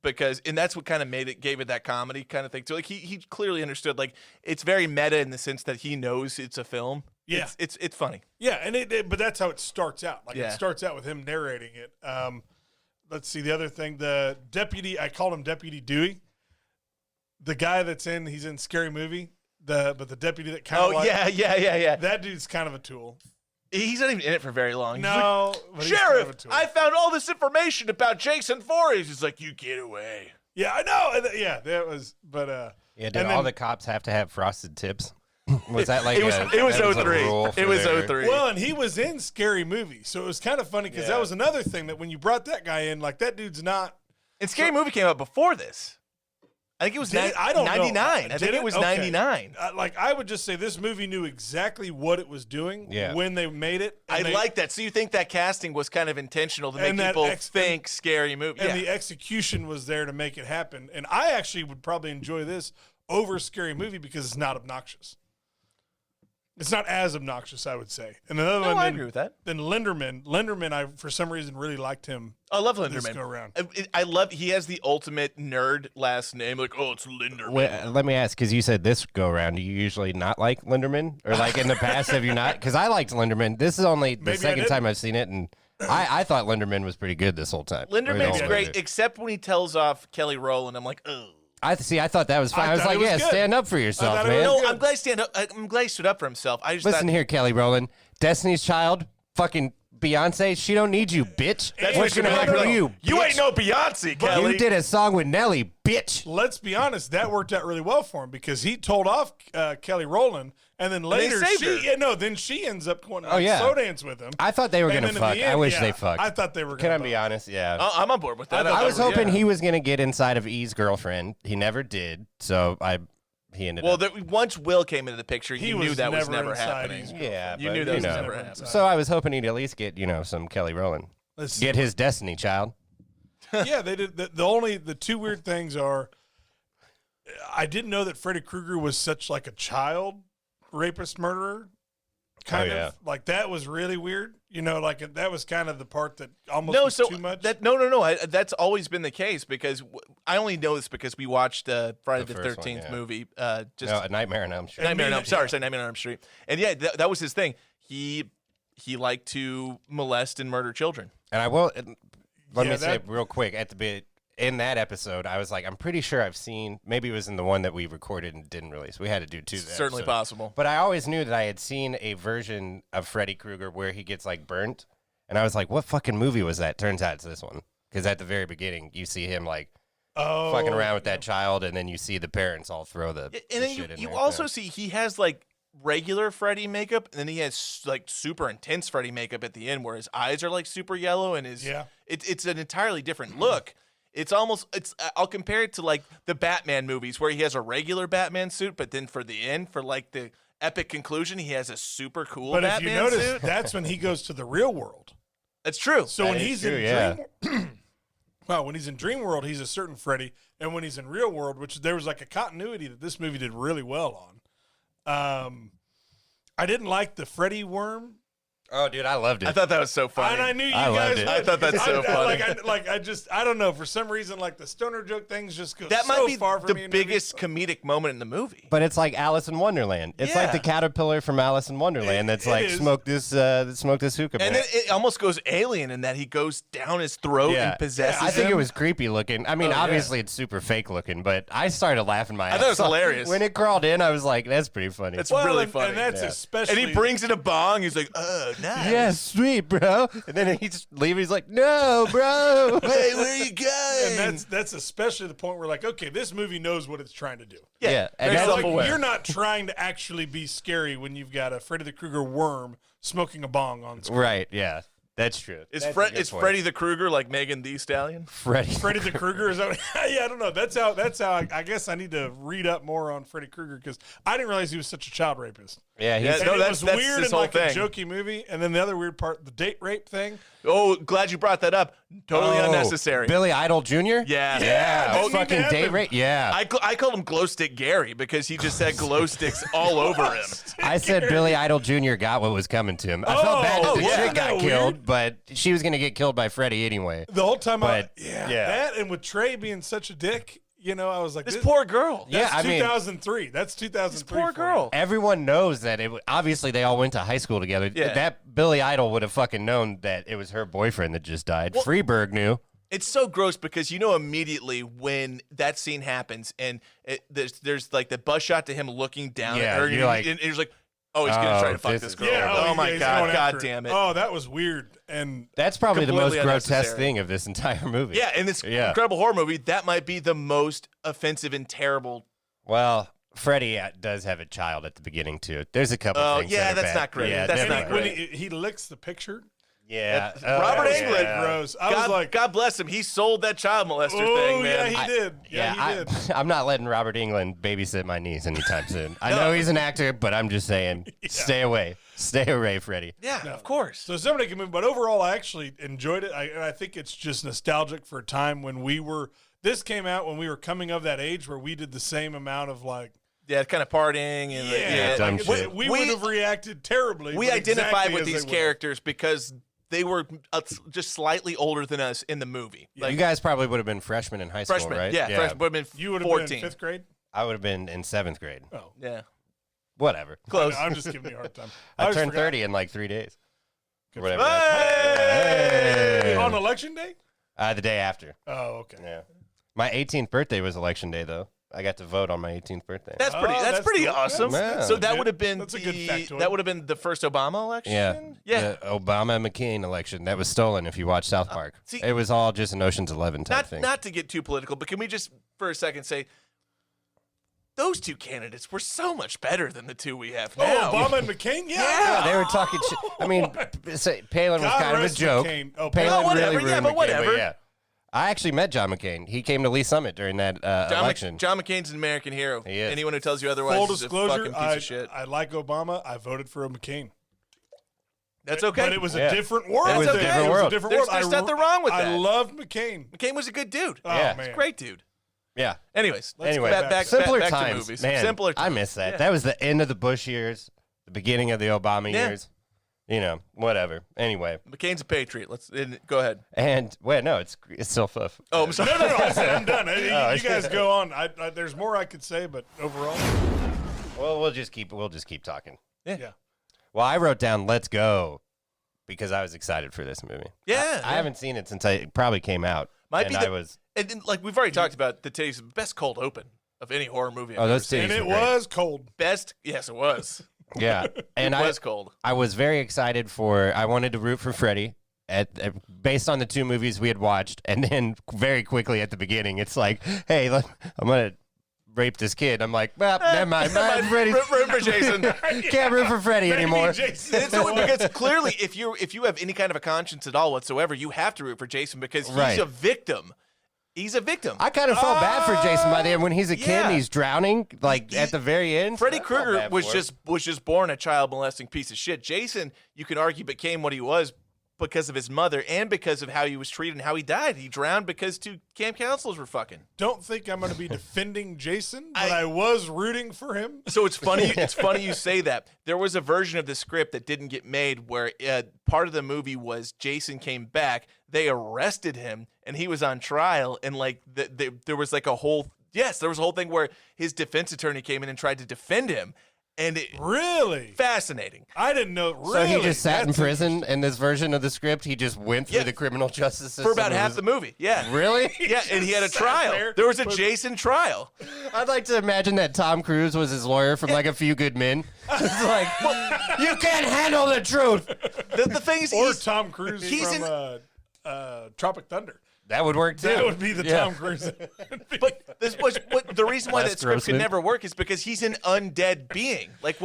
and that's what kind of gave it that comedy kind of thing. So like he clearly understood, like it's very meta in the sense that he knows it's a film. Yeah. It's funny. Yeah, and but that's how it starts out. Like Yeah. it starts out with him narrating it. Let's see the other thing. The deputy, I called him Deputy Dewey. The guy he's in Scary Movie. But the deputy that kind of yeah. that dude's kind of a tool. He's not even in it for very long. He's No, like, but he's kind of Sheriff, a tool. I found all this information about Jason Voorhees. He's like, you get away. Yeah, I know. Yeah, that was. But Yeah, did and all then- the cops have to have frosted tips? Was that like It was that was a 03. rule for It was their- 03. Well, and he was in Scary Movie, so it was kind of funny because Yeah. that was another thing that when you brought that guy in, like that dude's not. And Scary Movie came out before this. I think it was I don't know. 99. I Did think it was Okay. 99. Like I would just say, this movie knew exactly what it was doing Yeah. when they made it. I and they- like that. So you think that casting was kind of intentional to make And that people think Scary Movie? and Yeah. the execution was there to make it happen. And I actually would probably enjoy this over Scary Movie because it's not obnoxious. It's not as obnoxious, I would say. And another No, one, I then, agree with that. Then Linderman, I for some reason really liked him. I love This Linderman. go around. I love. He has the ultimate nerd last name. Like, oh, it's Linderman. Wait, let me ask, because you said this go around. Do you usually not like Linderman, or like in the past have you not? Because I liked Linderman. This is only the Maybe I second didn't. time I've seen it, and I thought Linderman was pretty good this whole time. Or the Linderman's whole great, movie. except when he tells off Kelly Rowland. I'm like, oh. I thought that was fine. I was thought like, it was yeah, good. stand up for yourself, thought it man. was No, I'm glad he stand up. I'm glad he stood up for himself. I just Listen thought, here, Kelly Rowland. Destiny's Child, fucking Beyonce, she don't need you, bitch. That's What's what gonna you're happen like, to you? You bitch? ain't no Beyonce, Kelly. You did a song with Nelly, bitch. Let's be honest, that worked out really well for him because he told off Kelly Rowland, and then later saved her. then she ends up going to Oh, yeah. slow dance with him. I thought they were And gonna then in fuck. the I end, wish yeah, they fucked. I thought they were. Can I gonna be fuck. honest? Yeah. I'm on board with that. I was hoping yeah. he was gonna get inside of E's girlfriend. He never did, so he ended Well, up. once Will came into the picture, He you knew was that was never never inside happening. E's Yeah, You but, knew that was know. never happening. So I was hoping he'd at least get some Kelly Rowland, Let's- get his Destiny Child. Yeah, they did. The two weird things are, I didn't know that Freddy Krueger was such like a child rapist murderer. Kind Oh, yeah. of like that was really weird. You know, like that was kind of the part that almost No, was so too much. no. That's always been the case because I only know this because we watched Friday the The first 13th one, yeah. movie. Just No, A Nightmare on Elm Street. Nightmare on mean, Elm. Sorry, Nightmare on Elm Street. And yeah, that was his thing. He liked to molest and murder children. And I will let Yeah, me say that- real quick at the bit in that episode, I was like, I'm pretty sure I've seen. Maybe it was in the one that we recorded and didn't release. We had to do two. Certainly episodes. possible. But I always knew that I had seen a version of Freddy Krueger where he gets like burnt, and I was like, what fucking movie was that? Turns out it's this one, because at the very beginning you see him like fucking around with that child, and then you see the parents all throw the And then shit in you there. also see he has like regular Freddy makeup, and then he has like super intense Freddy makeup at the end, where his eyes are like super yellow, and it's an entirely different look. I'll compare it to like the Batman movies where he has a regular Batman suit, but then for the end, for like the epic conclusion, he has a super cool but if Batman you notice, suit. that's when he goes to the real world. That's true. So That when is he's true, in yeah. when he's in Dream World, he's a certain Freddy, and when he's in Real World, which there was like a continuity that this movie did really well on. I didn't like the Freddy worm. Oh, dude, I loved it. I thought that was so funny. And I knew you I guys loved it. would. I thought that's so funny. I don't know. For some reason, like the stoner joke things just go That so might be far from the me in biggest movies. comedic moment in the movie. But it's like Alice in Wonderland. It's like Yeah. the caterpillar from Alice in Wonderland. That's It like is. smoke this hookah. And man. then it almost goes alien in that he goes down his throat and possesses I think him. it was creepy looking. I mean, obviously it's super fake looking, but I started laughing my ass I thought it was off. hilarious. When it crawled in, I was like, "That's pretty funny." It's really funny. and that's Yeah. especially. And he brings in a bong. He's like, oh, nice. yeah, sweet, bro. And then he just leaves. He's like, "No, bro." Hey, where are you going? and that's especially the point where like, okay, this movie knows what it's trying to do. Yeah, and very that's Like, self-aware. you're not trying to actually be scary when you've got a Freddy the Krueger worm smoking a bong on screen. right. Yeah, that's true. Is That's a Fred good is point. Freddy the Krueger like Megan Thee Stallion? Freddy? Freddy the Krueger is that? Yeah, I don't know. That's how I guess I need to read up more on Freddy Krueger because I didn't realize he was such a child rapist. Yeah, Yeah, he's, And no, it that's was weird this and whole like thing. a jokey movie. And then the other weird part, the date rape thing. Oh, glad you brought that up. Totally unnecessary. Billy Idol Jr.? Yeah. Yeah, Oh, didn't fucking even date happen. rate? Yeah. I called him Glow Stick Gary because he just had glow sticks all over him. I said Billy Idol Jr. got what was coming to him. I felt bad that the yeah. chick got Isn't that killed, weird? but she was going to get killed by Freddy anyway. The whole time, But, yeah, yeah. that and with Trey being such a dick, you know, I was like, This poor girl. Yeah, That's I mean- 2003. That's 2003. Poor for you. girl. Everyone knows that obviously they all went to high school together. Yeah. That Billy Idol would have fucking known that it was her boyfriend that just died. Freeberg knew. It's so gross because you know immediately when that scene happens and there's like the bus shot to him looking down Yeah, at her you're like, and he's like, oh, he's gonna try to fuck this this is- girl. Yeah, oh my he's god, going god after damn it. Oh, that was weird. And That's probably the most Completely grotesque unnecessary. thing of this entire movie. Yeah, in this Yeah. incredible horror movie, that might be the most offensive and terrible. Well, Freddy does have a child at the beginning, too. There's a couple Oh, things. yeah, that are that's bad. not great. Yeah, That's definitely. not when great. he licks the picture, Yeah. Robert that was Englund. gross. I was God, like, God bless him. He sold that child molester oh thing, man. yeah, he did. Yeah, he did. I'm not letting Robert Englund babysit my niece anytime soon. I know he's an actor, but I'm just saying, stay away. Stay away, Freddy. Yeah, of course. So somebody can move, but overall, I actually enjoyed it. And I think it's just nostalgic for a time when this came out when we were coming of that age where we did the same amount of like, Yeah, kind of partying and dumb like, shit. we would have reacted terribly. we but identified exactly with as these they would. characters because they were just slightly older than us in the movie. You guys probably would have been freshmen in high school, Freshmen, right? yeah, freshmen would have been You would have 14. been in 5th grade. I would have been in 7th grade. Oh, Yeah, Whatever. close. I'm just giving you a hard time. I just turned forgot. 30 in like 3 days. Good Whatever. for Hey! On election day? The day after. Oh, okay. Yeah. My 18th birthday was election day, though. I got to vote on my 18th birthday. That's pretty. Oh, that's that's pretty cool. awesome. Yeah. So that good. would have been That's a good factoid. that would have been the first Obama election. yeah. The Obama-McCain election. That was stolen if you watch South Park. see- It was all just an Ocean's 11 type thing. Not to get too political, but can we just for a second say those two candidates were so much better than the two we have now? Oh, Obama and McCain? Yeah. Yeah, they were talking shit. I mean, Palin was God kind of a rest joke. McCain. Oh, Palin well, whatever. really Yeah, ruined but McCain, whatever. yeah. I actually met John McCain. He came to Lee Summit during that election. John McCain's an American hero. He is. Anyone who tells you otherwise Full is a disclosure, fucking piece of shit. I like Obama. I voted for a McCain. That's okay. But it was Yeah. a different world. It was a then. different It was world. a different There's- world. there's nothing wrong with I that. loved McCain. McCain was a good dude. Oh, Yeah. man. Great dude. Yeah. Anyways, Anyway, back simpler to times, movies. man. Simpler I times. miss that. Yeah. That was the end of the Bush years, the beginning of the Obama Yeah. years. You know, whatever. Anyway, McCain's a patriot. Go ahead. and wait, no, it's still fluff. Oh, I'm sorry. No, I said I'm done. You Oh, guys go on. There's more I could say, but overall, Well, we'll just keep talking. yeah. Well, I wrote down "Let's Go" because I was excited for this movie. Yeah, I haven't seen it since it probably came out. Might and be I the- was. And then, like we've already talked about, today's best cold open of any horror movie. I've Oh, ever those seen. titties And it were great. was cold. Best. Yes, it was. Yeah, and It was cold. I was very excited for. I wanted to root for Freddy based on the two movies we had watched, and then very quickly at the beginning, it's like, hey, look, I'm gonna rape this kid. I'm like, well, never mind. Freddy. Root for Jason. Can't root for Freddy anymore. Jason. It's because clearly, if you have any kind of a conscience at all whatsoever, you have to root for Jason because he's Right. a victim. He's a victim. I kind of felt bad for Jason by the end when he's a kid Yeah. and he's drowning, like at the very end. Freddy I felt Krueger bad was for him. just born a child molesting piece of shit. Jason, you can argue, became what he was because of his mother and because of how he was treated and how he died. He drowned because two camp counselors were fucking. Don't think I'm going to be defending Jason, but I was rooting for him. So it's funny. It's funny you say that. There was a version of the script that didn't get made where part of the movie was Jason came back. They arrested him and he was on trial. And like there was like a whole there was a whole thing where his defense attorney came in and tried to defend him. And it Really? fascinating. I didn't know. Really? So he just sat in That's prison in this version of the script. He just went through Yeah. the criminal justice system. For about and half was- the movie. Yeah. Really? Yeah, and he had a sat trial. there, There was a but- Jason trial. I'd like to imagine that Tom Cruise was his lawyer from like A Few Good Men. It's like, you can't handle the truth. The thing is, Or he's, Tom Cruise he's from Tropic Thunder. That would work too. That would be the Tom Cruise. But this was the reason why Les that script could Grossman. never work is because he's an undead being. Like,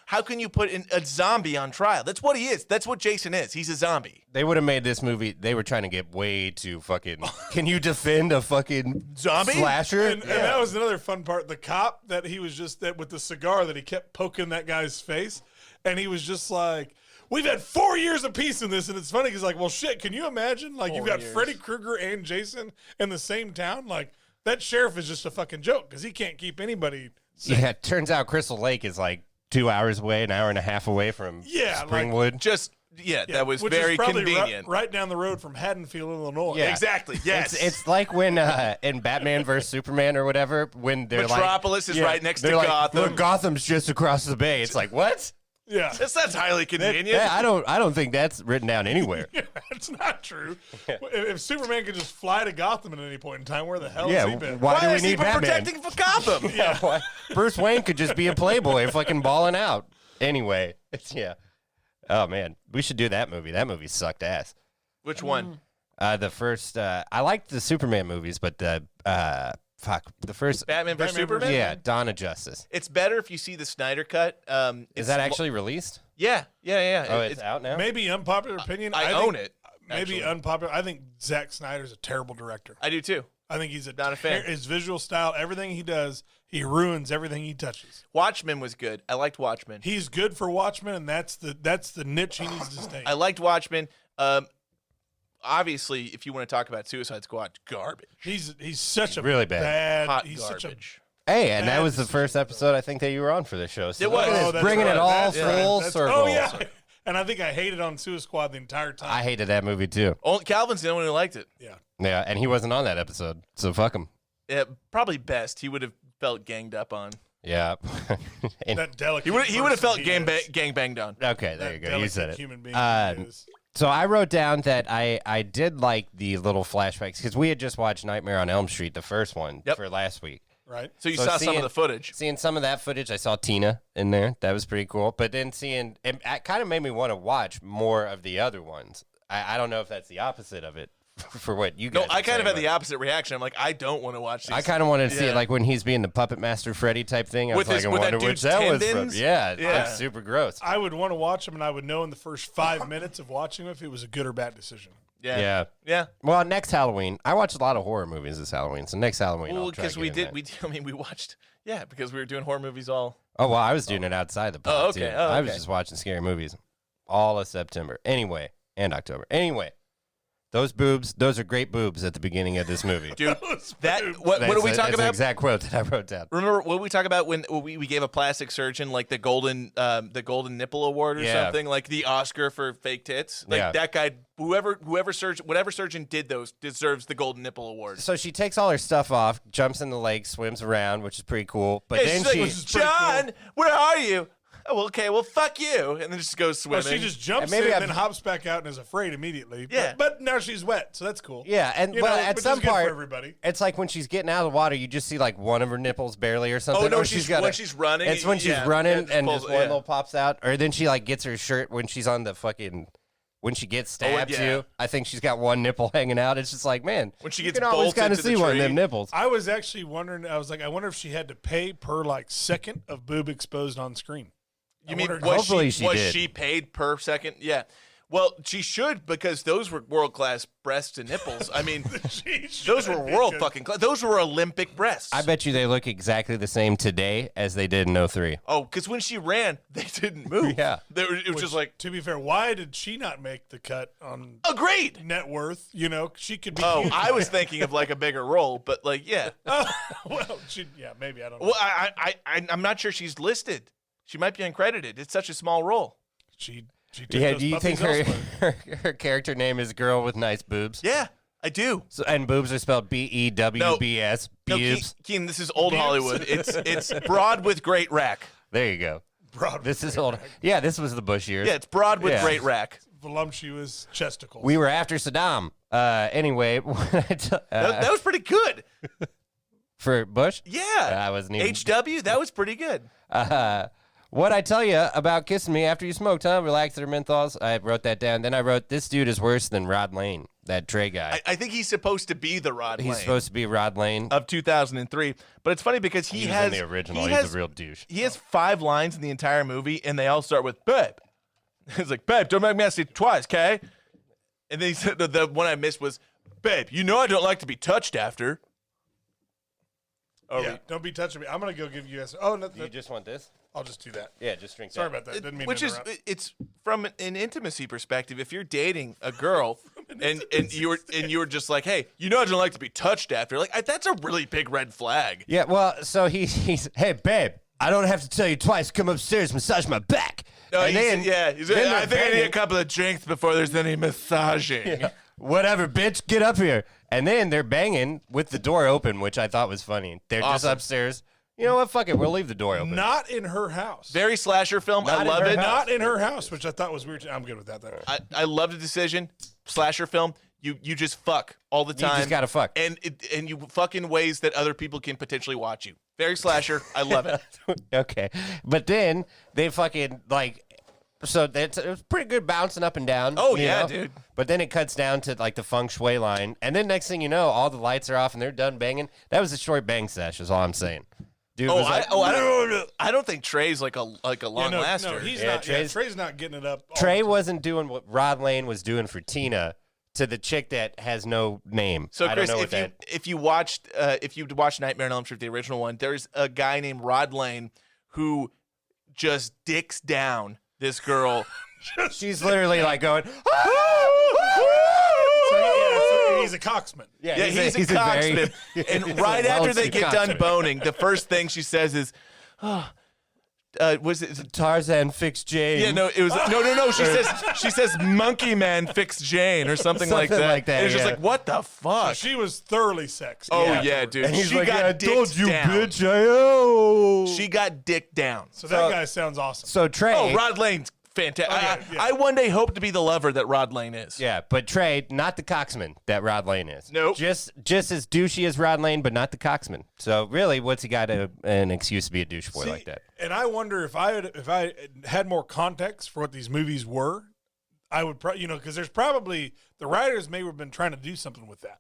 how can you put a zombie on trial? That's what he is. That's what Jason is. He's a zombie. They would have made this movie. They were trying to get way too fucking. Can you defend a fucking Zombie? slasher? And that was another fun part. The cop that he was just that with the cigar that he kept poking that guy's face, and he was just like, "We've had 4 years of peace in this," and it's funny. He's like, "Well, shit. Can you imagine? Like, you've got Freddy Krueger and Jason in the same town. Like, that sheriff is just a fucking joke because he can't keep anybody safe." Yeah, it turns out Crystal Lake is like 2 hours away, an hour and a half away from Springwood. That was which very is probably convenient. right down the road from Haddonfield, Illinois. Yeah. Exactly. Yes. It's like when in Batman vs Superman or whatever, when they're Metropolis is right next to they're like, Gotham. "Look, Gotham's just across the bay." It's like, what? Yeah. That's highly convenient. Yeah, I don't think that's written down anywhere. It's not true. If Superman could just fly to Gotham at any point in time, where the hell has he been? why do we is he need Batman? protecting for Gotham? Yeah, why? Bruce Wayne could just be a playboy, fucking balling out. Anyway, oh man, we should do that movie. That movie sucked ass. Which one? The first, I liked the Superman movies, but the first Batman vs Superman? Yeah, Dawn of Justice. It's better if you see the Snyder cut. Is that actually released? Yeah. Oh, it's out now? Maybe unpopular opinion. I think- own it. Maybe actually. unpopular. I think Zack Snyder's a terrible director. I do too. I think he's Not a fan. His visual style, everything he does, he ruins everything he touches. Watchmen was good. I liked Watchmen. He's good for Watchmen, and that's the niche he needs to stay. I liked Watchmen. Obviously, if you want to talk about Suicide Squad, garbage. He's such a Really bad. Hot he's garbage. Hey, and that Bad was the first episode I think that you were on for this show. So It was. look at Oh, this, that's bringing right. it all That's right. full That's- circle. Oh yeah, and I think I hated on Suicide Squad the entire time. I hated that movie too. Calvin's the only one who liked it. yeah. Yeah, and he wasn't on that episode, so fuck him. Yeah, probably best. He would have felt ganged up on. Yeah. And- That delicate. He would have felt person he is. gang banged on. okay, there That you go. You delicate said it. Human being he is. So I wrote down that I did like the little flashbacks because we had just watched Nightmare on Elm Street, the first one, Yep. for last week. Right. So you So saw some seeing- of the footage. Seeing some of that footage, I saw Tina in there. That was pretty cool. But then seeing it kind of made me want to watch more of the other ones. I don't know if that's the opposite of it for what you guys No, I kind of had the the opposite reaction. I'm like, I don't want to watch these. I kind of wanted to see Yeah. it like when he's being the puppet master Freddy type thing. I With was his- like, I with that wonder which dude's that was from. tendons? Yeah, Yeah. that's super gross. I would want to watch him, and I would know in the first 5 minutes of watching him if it was a good or bad decision. Yeah. Yeah. Well, next Halloween, I watched a lot of horror movies this Halloween. So next Halloween, Well, I'll try because to we get in did. that. We watched. Yeah, because we were doing horror movies all. Oh well, I was doing it outside the pod Oh, okay. too. Oh, I was okay. just watching scary movies all of September. Anyway, and October. Anyway, those boobs, those are great boobs at the beginning of this movie. Dude, that what do we talk That's about? an exact quote that I wrote down. Remember what we talk about when we gave a plastic surgeon like the golden nipple award or Yeah. something, like the Oscar for fake tits? Like Yeah. that guy, whatever surgeon did those deserves the golden nipple award. So she takes all her stuff off, jumps in the lake, swims around, which is pretty cool. But Yeah, then she's she, like, John, where are you? Oh, well, okay, well, fuck you, and then just goes Well, swimming. she just jumps maybe in I've- and then hops back out and is afraid immediately. Yeah. But now she's wet, so that's cool. yeah, and You but know, at which some is good for part, everybody. it's like when she's getting out of the water, you just see like one of her nipples barely or something. Oh, no, or she's- got when she's running, It's when she's yeah, running it and pulls- just one yeah. little pops out, or then she like gets her shirt when she's on the fucking. When she gets stabbed yeah. too, I think she's got one nipple hanging out. It's just like, man, When she you gets can always bolted kind of to the see one of tree. them nipples. I was actually wondering, I wonder if she had to pay per like second of boob exposed on screen. You I mean wondered- was Hopefully she she was did. she paid per second? Yeah. Well, she should because those were world class breasts and nipples. I mean, She those should were be world good. fucking class. Those were Olympic breasts. I bet you they look exactly the same today as they did in 03. Oh, because when she ran, they didn't move. Yeah. It was just like, To be fair, why did she not make the cut on agreed. net worth? You know, she could be. Oh, huge. I was thinking of like a bigger role, but like, yeah. Well, maybe I don't know. Well, I'm not sure she's listed. She might be uncredited. It's such a small role. She took Yeah, those do you think puppies her, elsewhere. her character name is Girl with Nice Boobs? Yeah, I do. So, and boobs are spelled B-E-W-B-S. No, Boobs. Keen, this is old Boobs. Hollywood. It's broad with great rack. There you go. Broad This is old. Yeah, this was the Bush years. Yeah, it's broad with Yeah. great rack. voluptuous chesticles. We were after Saddam. Anyway, That was pretty good. for Bush? Yeah. I wasn't even. HW, that was pretty good. What I tell you about kissing me after you smoked, huh? Relaxer menthols. I wrote that down. Then I wrote, this dude is worse than Rod Lane. that Trey guy. I think he's supposed to be the Rod Lane. He's supposed to be Rod Lane. Of 2003. But it's funny because he was has... in the original. He's a real douche. He has 5 lines in the entire movie, and they all start with, babe. It's like, babe, don't make me ask you twice, okay? And then he said, the one I missed was, babe, you know I don't like to be touched after. Don't be touching me. I'm going to go give you guys... Oh, no. Do you just want this? I'll just do that. Yeah, just drink Sorry that. about that. Didn't mean Which to is, interrupt. it's from an intimacy perspective. If you're dating a girl and you were just like, hey, you know I don't like to be touched after. Like, that's a really big red flag. Yeah, well, so he's hey, babe, I don't have to tell you twice. Come upstairs, massage my back. No, And then- he's then I they're think I need a banging. couple of drinks before there's any massaging. Whatever, bitch, get up here. And then they're banging with the door open, which I thought was funny. They're just Awesome. upstairs. You know what? Fuck it. We'll leave the door open. Not in her house. Very slasher film. I in love her it. Not in her house, which I thought was weird. I'm good with that. Though. I love the decision. Slasher film. You just fuck all the time. just gotta fuck. And you fuck in ways that other people can potentially watch you. Very slasher. I love it. Okay. But then they fucking, like, so it was pretty good bouncing up and down. Oh, you yeah, know? dude. But then it cuts down to, like, the feng shui line. And then next thing you know, all the lights are off and they're done banging. That was a short bang sesh, is all I'm saying. Dude was like, I don't think Trey's like a long laster. No, he's Yeah, not. Trey's not getting it up. all Trey the time. wasn't doing what Rod Lane was doing for Tina to the chick that has no name. So I Chris, don't know what if you watched Nightmare on Elm Street, the original one, there's a guy named Rod Lane who just dicks down this girl. she's literally like going, So he's a coxman. Yeah, he's a coxman. And right after they get done boning, the first thing she says is, was it Tarzan fixed Jane. Yeah, no, it was no. She says Monkey Man fixed Jane or something like Something that. like that, And it's just yeah. like, what the fuck? She was thoroughly sexed. Oh yeah, dude. And he's she like, got yeah, I told dicked you, down. bitch. She got dicked down. So that guy sounds awesome. So Trey. Oh, Rod Lane's fantastic. Okay, yeah. I one day hope to be the lover that Rod Lane is. Yeah, but Trey, not the coxman that Rod Lane is. Nope. Just as douchey as Rod Lane, but not the coxman. So really, what's he got an excuse to be a douche boy like that? And I wonder if I had more context for what these movies were, I would because there's probably the writers may have been trying to do something with that.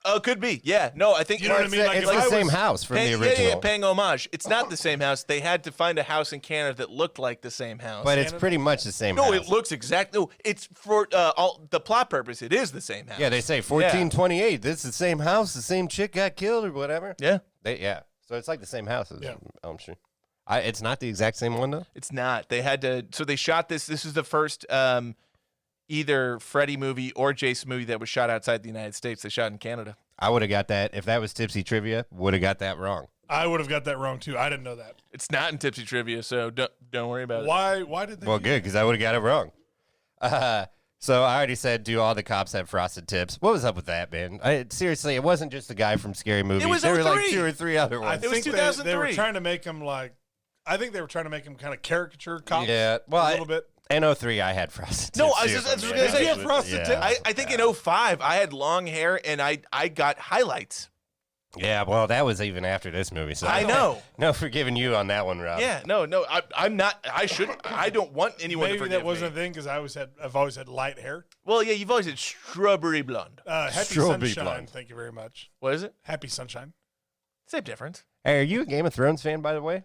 Oh, could be. Yeah. No, I think You know what I mean? Like, It's if the I same was house from the Yeah, original. paying homage. It's not the same house. They had to find a house in Canada that looked like the same house. But it's pretty much the same no, house. it looks exactly. No, it's for all the plot purpose. It is the same house. Yeah, they say 1428. This is the same house. The same chick got killed or whatever. Yeah. So it's like the same house as Yeah. Elm Street. It's not the exact same one, though? It's not. They had to. So they shot this. This is the first either Freddy movie or Jason movie that was shot outside the United States. They shot in Canada. I would have got that. If that was Tipsy Trivia, would have got that wrong. I would have got that wrong too. I didn't know that. It's not in Tipsy Trivia, so don't worry about it. Why did they? Well, do good, because I would have got it wrong. So I already said, do all the cops have frosted tips? What was up with that, man? Seriously, it wasn't just the guy from Scary Movie. It was there were like 03. 2 or 3 other I ones. It was think they were 2003. trying to make him like. I think they were trying to make him kind of caricature cops. Yeah, well, a little bit. In 03, I had frosted No, tips. I was too, just- if I was I'm gonna being say- honest You have with frosted you. tips? I think in 05, I had long hair and I got highlights. Yeah, well, that was even after this movie. So I know. No forgiving you on that one, Rob. Yeah, no, I'm not. I don't want anyone to Maybe forgive that wasn't me. a thing because I've always had light hair. Well, yeah, you've always had strawberry blonde. Happy Strawberry Sunshine. blonde. Thank you very much. What is it? Happy Sunshine. Same difference. Hey, are you a Game of Thrones fan, by the way?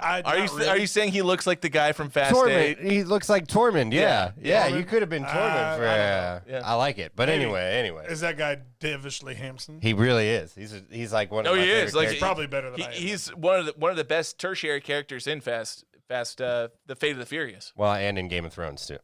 Are you saying he looks like the guy from Fast Tormund. 8? He looks like Tormund. Yeah. Yeah. You could have been Tormund for. I Yeah. I like it. But Maybe. anyway. Is that guy devishly handsome? He really is. He's like one of No, my he favorite is. Like, characters. Probably better than I am. He's one of the best tertiary characters in Fast, The Fate of the Furious. Well, and in Game of Thrones, too.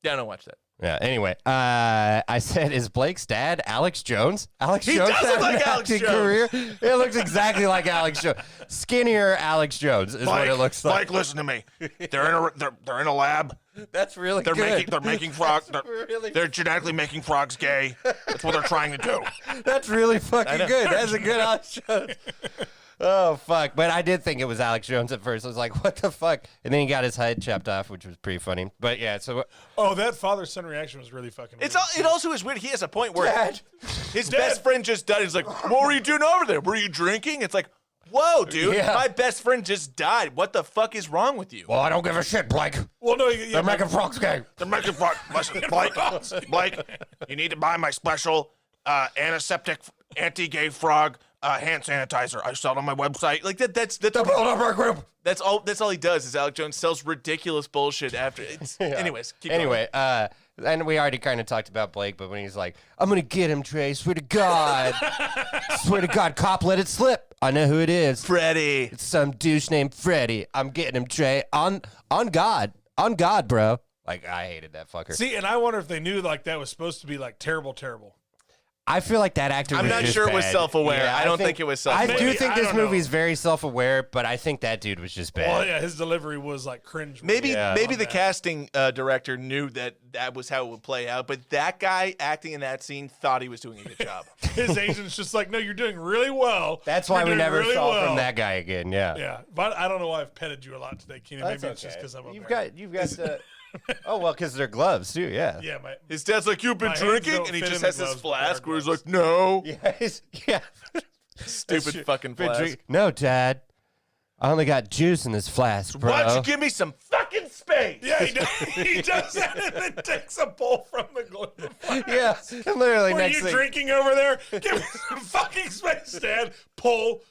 Yeah, I don't watch that. Yeah. Anyway, I said, is Blake's dad Alex Jones? Alex He Jones does had look like an Alex acting Jones. career. It looks exactly like Alex Jones. Skinnier Alex Jones is what it looks like. listen to me. They're in a lab. That's really They're good. making frogs. really- They're genetically making frogs gay. That's what they're trying to do. That's really fucking good. That's a good Alex Jones. Oh, fuck. But I did think it was Alex Jones at first. I was like, what the fuck? And then he got his head chopped off, which was pretty funny. But yeah, so. Oh, that father-son reaction was really fucking weird. It also is weird. He has a point where Dad. his best friend just died. He's like, "What were you doing over there? Were you drinking?" It's like, Whoa, dude! Yeah. My best friend just died. What the fuck is wrong with you? Well, I don't give a shit, Blake. Well, no, They're making frogs gay. The making fun. Listen, Blake, you need to buy my special antiseptic anti-gay frog hand sanitizer. I sell it on my website. Like that's The Bilderberg Group. That's all he does is Alec Jones sells ridiculous bullshit after it's anyways, keep going. Anyway, and we already kind of talked about Blake, but when he's like, I'm going to get him, Trey, swear to God. Swear to God, cop, let it slip. I know who it is. Freddy. It's some douche named Freddy. I'm getting him, Trey. On God. On God, bro. Like, I hated that fucker. See, and I wonder if they knew like that was supposed to be like terrible. I feel like that actor I'm was not just sure it was bad. self-aware. Yeah, I don't think it was self-aware. I do Maybe, think I this don't know. movie is very self-aware, but I think that dude was just bad. Well, yeah, his delivery was like cringe. Maybe Yeah. the casting director knew that was how it would play out, but that guy acting in that scene thought he was doing a good job. His agent's just like, no, you're doing really well. That's why You're we doing never really saw well. from that guy again. Yeah. Yeah, but I don't know why I've petted you a lot today, Keenan. That's Maybe it's okay. just because I'm a You've man. got the. Oh well, because they're gloves too. Yeah. Yeah, my His dad's like, "You've been My hands drinking," don't and he fit just in has the this gloves, but they're flask where he's gloves. like, "No, Yeah. stupid fucking flask. No, Dad. I only got juice in this flask, bro. Why don't you give me some fucking space?" yeah, he does that and then takes a bowl from the glove. Yeah, and literally Were next you thing. drinking over there? Give me some fucking space, Dad. Pull.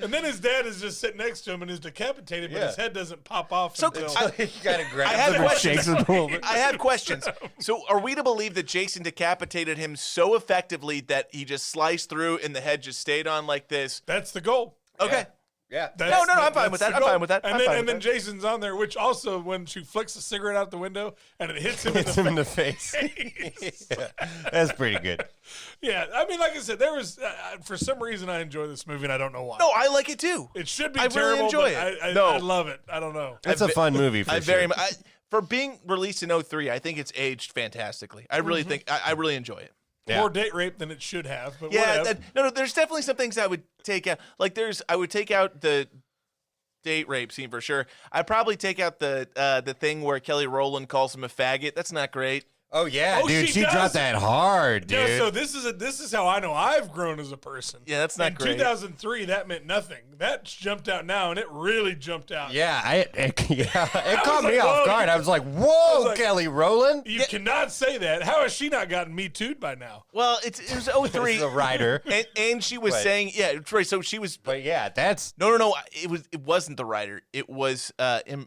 And then his dad is just sitting next to him and is decapitated, but Yeah. his head doesn't pop off So until... He kind of I grabs have him and questions. shakes him a little bit. I have questions. So, are we to believe that Jason decapitated him so effectively that he just sliced through and the head just stayed on like this? That's the goal. Okay. Yeah. That's- No, I'm fine with that's that. the I'm fine goal. with that. And I'm then, fine and with then that. Jason's on there, which also, when she flicks the cigarette out the window and it hits him in Hits the him in the face. Yeah, that's pretty good. Yeah, I mean, like I said, there was, for some reason, I enjoy this movie, and I don't know why. No, I like it too. It should be I really terrible, enjoy but it. I love it. I don't know. It's a fun movie for I sure. very much. For being released in 03, I think it's aged fantastically. I really think I really enjoy it. Yeah. More date rape than it should have, but Yeah, whatever. no, there's definitely some things I would take out. Like I would take out the date rape scene for sure. I'd probably take out the thing where Kelly Rowland calls him a faggot. That's not great. Oh yeah, Oh, dude, she she does. dropped that hard, dude. Yeah, so this is how I know I've grown as a person. Yeah, that's not in great. 2003, that meant nothing. That jumped out now, and it really jumped out. Yeah, it caught like, me off whoa, guard. I was like, "Whoa, like- Kelly Rowland." You cannot say that. How has she not gotten Me Too'd by now? Well, it was 03. The writer. and she was But- saying, yeah, right. So she was. But yeah, that's. No. It wasn't the writer. It was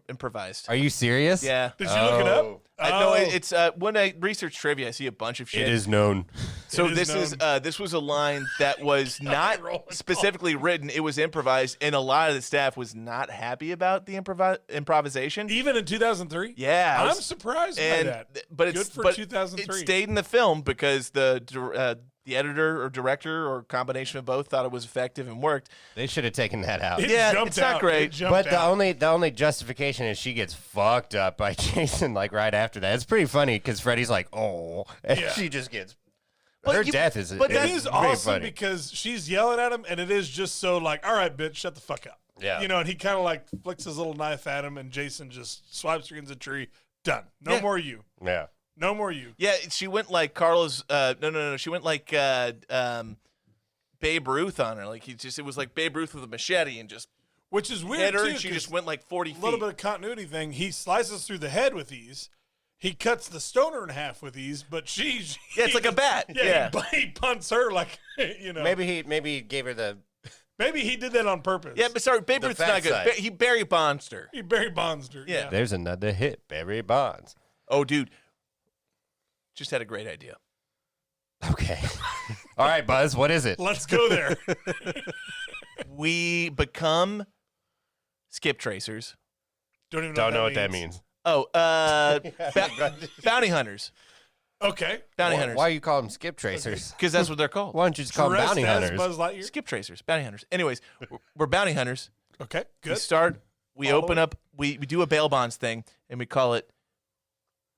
improvised. Are you serious? Yeah. Did you look it up? No, it's when I research trivia, I see a bunch of shit. It is known. So It is this was a line that was not Rowland specifically written. It was improvised, and a lot of the staff was not happy about the improvisation. Even in 2003? Yeah, I I'm was- surprised by and that. but it's Good for but 2003. It stayed in the film because the editor or director or combination of both thought it was effective and worked. They should have taken that out. It Yeah, jumped it's not out. great, It jumped But the out. only justification is she gets fucked up by Jason like right after that. It's pretty funny because Freddy's like, "Oh," and Yeah. she just gets. But Her you- death is. but It that is very awesome funny. because she's yelling at him, and it is just so like, all right, bitch, shut the fuck up. Yeah. You know, and he kind of like flicks his little knife at him, and Jason just swipes her against a tree. Done. No Yeah. more you. Yeah. No more you. Yeah, she went like Carlos. No. She went like Babe Ruth on her. Like it was like Babe Ruth with a machete and just Which is weird, hit her, too, and she 'cause just went like 40 a little feet. bit of continuity thing. He slices through the head with ease. He cuts the stoner in half with ease, but she Yeah, it's like a bat. Yeah. he punts her like, you know. Maybe he gave her the. Maybe he did that on purpose. Yeah, but sorry, Babe The Ruth's fat not good. side. He Barry Bonds her. He Barry Bonds her. Yeah. There's another hit, Barry Bonds. Oh, dude, just had a great idea. Okay. All right, Buzz. What is it? Let's go there. We become skip tracers. Don't even Don't know what that means. Oh, bounty hunters. Okay. Bounty Why hunters. do you call them skip tracers? Because that's what they're called. Why don't you just call them Dressed bounty as hunters? Buzz Lightyear. Skip tracers, bounty hunters. Anyways, we're bounty hunters. Okay. We Good. start. We Follow open it. up. We do a bail bonds thing, and we call it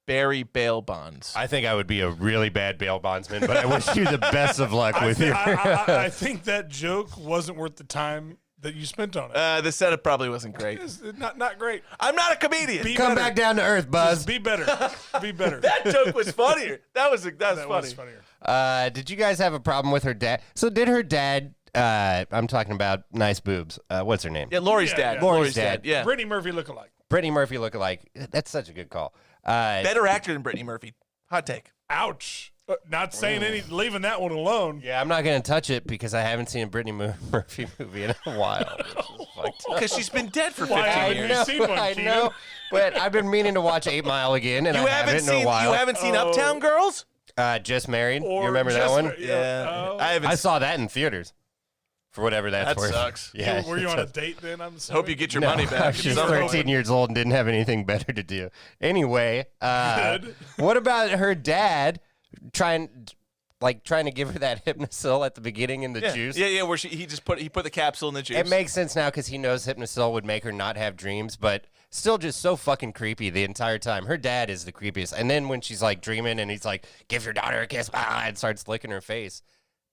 Barry Bail Bonds. I think I would be a really bad bail bondsman, but I wish you the best of luck with I, your. I think that joke wasn't worth the time that you spent on it. The setup probably wasn't great. It's not great. I'm not a comedian. Be Come better. back down to earth, Buzz. Just be better. Be better. That joke was funnier. That was that funny. was funnier. Did you guys have a problem with her dad? So did her dad I'm talking about nice boobs. What's her name? Yeah, Lori's Yeah, dad. yeah. Lori's dad. dad. Yeah. Brittany Murphy lookalike. Brittany Murphy lookalike. That's such a good call. Better actor than Brittany Murphy. Hot take. Ouch. Not saying leaving that one alone. Yeah, I'm not going to touch it because I haven't seen a Brittany Murphy movie in a while. Because she's been dead for Why 15 haven't years. you seen one, I Keenan? know, but I've been meaning to watch 8 Mile again, and You I haven't haven't in a while. You haven't seen Uptown Girls? Just Married. Or You remember that just- one? Yeah. I haven't. I saw that in theaters. For whatever that's That worth. sucks. Yeah. Were you on a date then? I'm sorry. hope you get your No, money I back. was just 13 years old and didn't have anything better to do. Anyway, Good. what about her dad trying to give her that Hypnosil at the beginning in the juice? Yeah, where he put the capsule in the juice. It makes sense now because he knows Hypnosil would make her not have dreams, but still just so fucking creepy the entire time. Her dad is the creepiest. And then when she's like dreaming and he's like, give your daughter a kiss, and starts licking her face.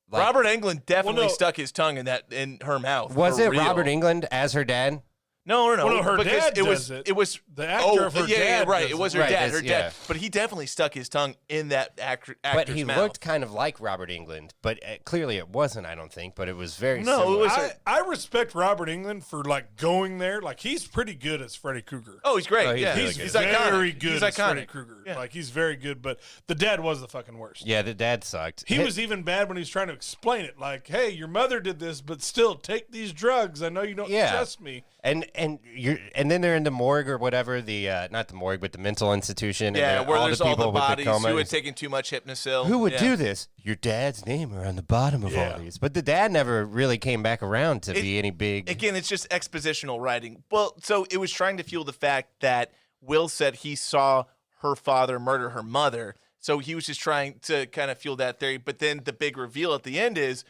Like, Robert Englund definitely Well, no. stuck his tongue in her mouth. was for it real. Robert Englund as her dad? No. Well, no, her because dad it was, does it. It was The actor of her dad right. does It was it. her Right, dad. that's- Her dad. yeah. But he definitely stuck his tongue in that actor's But he mouth. looked kind of like Robert Englund, but clearly it wasn't, I don't think, but it was very No, similar. it was- I respect Robert Englund for like going there. Like he's pretty good as Freddy Krueger. Oh, he's great. Oh, he's yeah, really he's good. he's very iconic. good He's as Freddy iconic. Krueger. Yeah. Like he's very good, but the dad was the fucking worst. Yeah, the dad sucked. He was even bad when he was trying to explain it. Like, hey, your mother did this, but still take these drugs. I know you don't Yeah. trust me. And then they're in the morgue or whatever, the not the morgue, but the mental institution. Yeah, and where all there's the all people the with bodies the coma. who had taken too much Hypnosil. Who would Yeah. do this? Your dad's name are on the bottom of Yeah. all these. But the dad never really came back around to be any big. Again, it's just expositional writing. Well, so it was trying to fuel the fact that Will said he saw her father murder her mother. So he was just trying to kind of fuel that theory. But then the big reveal at the end is,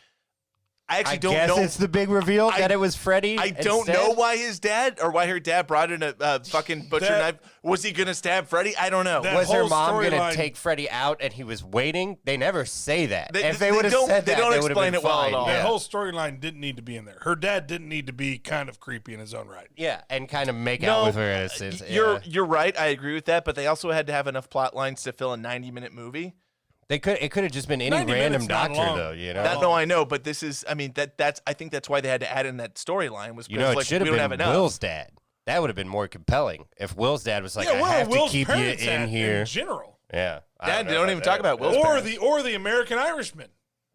I actually don't guess know. it's the big reveal that it was Freddy. I don't instead. know why his dad or why her dad brought in a fucking butcher That- knife. Was he gonna stab Freddy? I don't know. That- Was her whole mom going to storyline- take Freddy out and he was waiting? They never say that. They- if they they would have don't- said they that, don't they would have explain been it well at fine. all. That Yeah. whole storyline didn't need to be in there. Her dad didn't need to be kind of creepy in his own right. Yeah, and kind of make out with her in a sense. You're right. I agree with that. But they also had to have enough plot lines to fill a 90-minute movie. It could have just been any 90 random minutes not doctor long. though, you know. That no, I know, but this is. I mean, I think that's why they had to add in that storyline. Was You know, it like, should we have don't been have enough. Will's dad. That would have been more compelling if Will's dad was like, Yeah, I where have are Will's to keep you parents in at here. in general? Yeah. I Dad, know they don't about even talk that. about Will's Or parents. the American Irishman.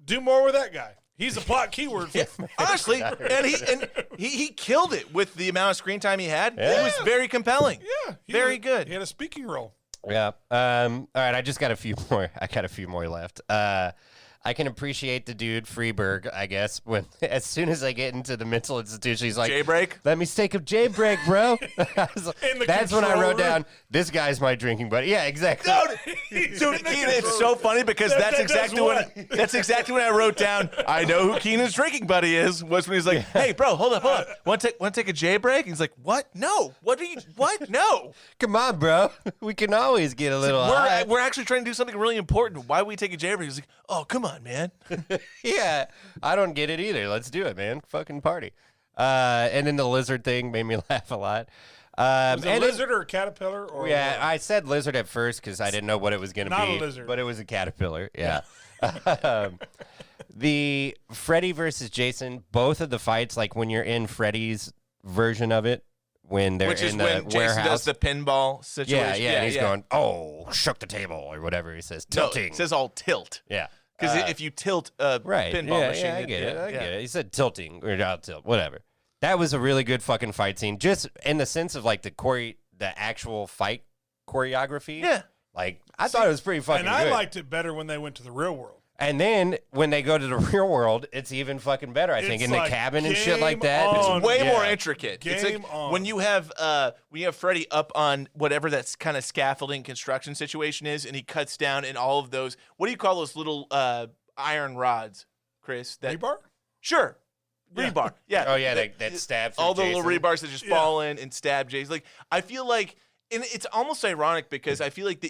Do more with that guy. He's a plot keyword. Honestly, and he killed it with the amount of screen time he had. Yeah. It was very compelling. Yeah, he Very had- good. He had a speaking role. Yeah. All right. I just got a few more. I got a few more left. I can appreciate the dude Freeberg, I guess, when as soon as I get into the mental institution, he's like, J-break? Let me take a J-break, bro. I was like, In the that's when I control wrote room. down, this guy's my drinking buddy. Yeah, exactly. Dude, Keenan, it's so funny because that's that exactly does when I wrote down. I know who Keenan's drinking buddy is. Was when he's like, "Hey, bro, hold up. Want to take a J break?" He's like, "What? No. What are you? What? No. Come on, bro. We can always get a little high. We're actually trying to do something really important. Why would we take a J break?" He's like, "Oh, come on, man." Yeah, I don't get it either. Let's do it, man. Fucking party. And then the lizard thing made me laugh a lot. Was it a and lizard or a caterpillar? Or Yeah, I said lizard at first because I didn't know what it was going to Not be. a lizard. But it was a caterpillar. Yeah. The Freddy versus Jason, both of the fights, like when you're in Freddy's version of it, when they're Which is in the when Jason warehouse. does the pinball situation. yeah, and he's going, oh, shook the table or whatever he says, No, tilting. it says all tilt. Yeah. Because if you tilt a Right. pinball yeah, machine, yeah, I get it. I yeah. get it. He said tilting or not tilt, whatever. That was a really good fucking fight scene, just in the sense of like the actual fight choreography. Yeah. Like I thought it was pretty fucking And I good. liked it better when they went to the real world. And then when they go to the real world, it's even fucking better. I think It's in the like cabin and shit like game that. on. Way Yeah. more intricate. It's Game like on. when you have Freddy up on whatever that kind of scaffolding construction situation is, and he cuts down in all of those. What do you call those little iron rods, Chris? That Rebar? Sure, Yeah. rebar. Yeah. Oh yeah, that stab through all the little Jason. rebars that just fall in and stab Jason. Like I feel like, and it's almost ironic because I feel like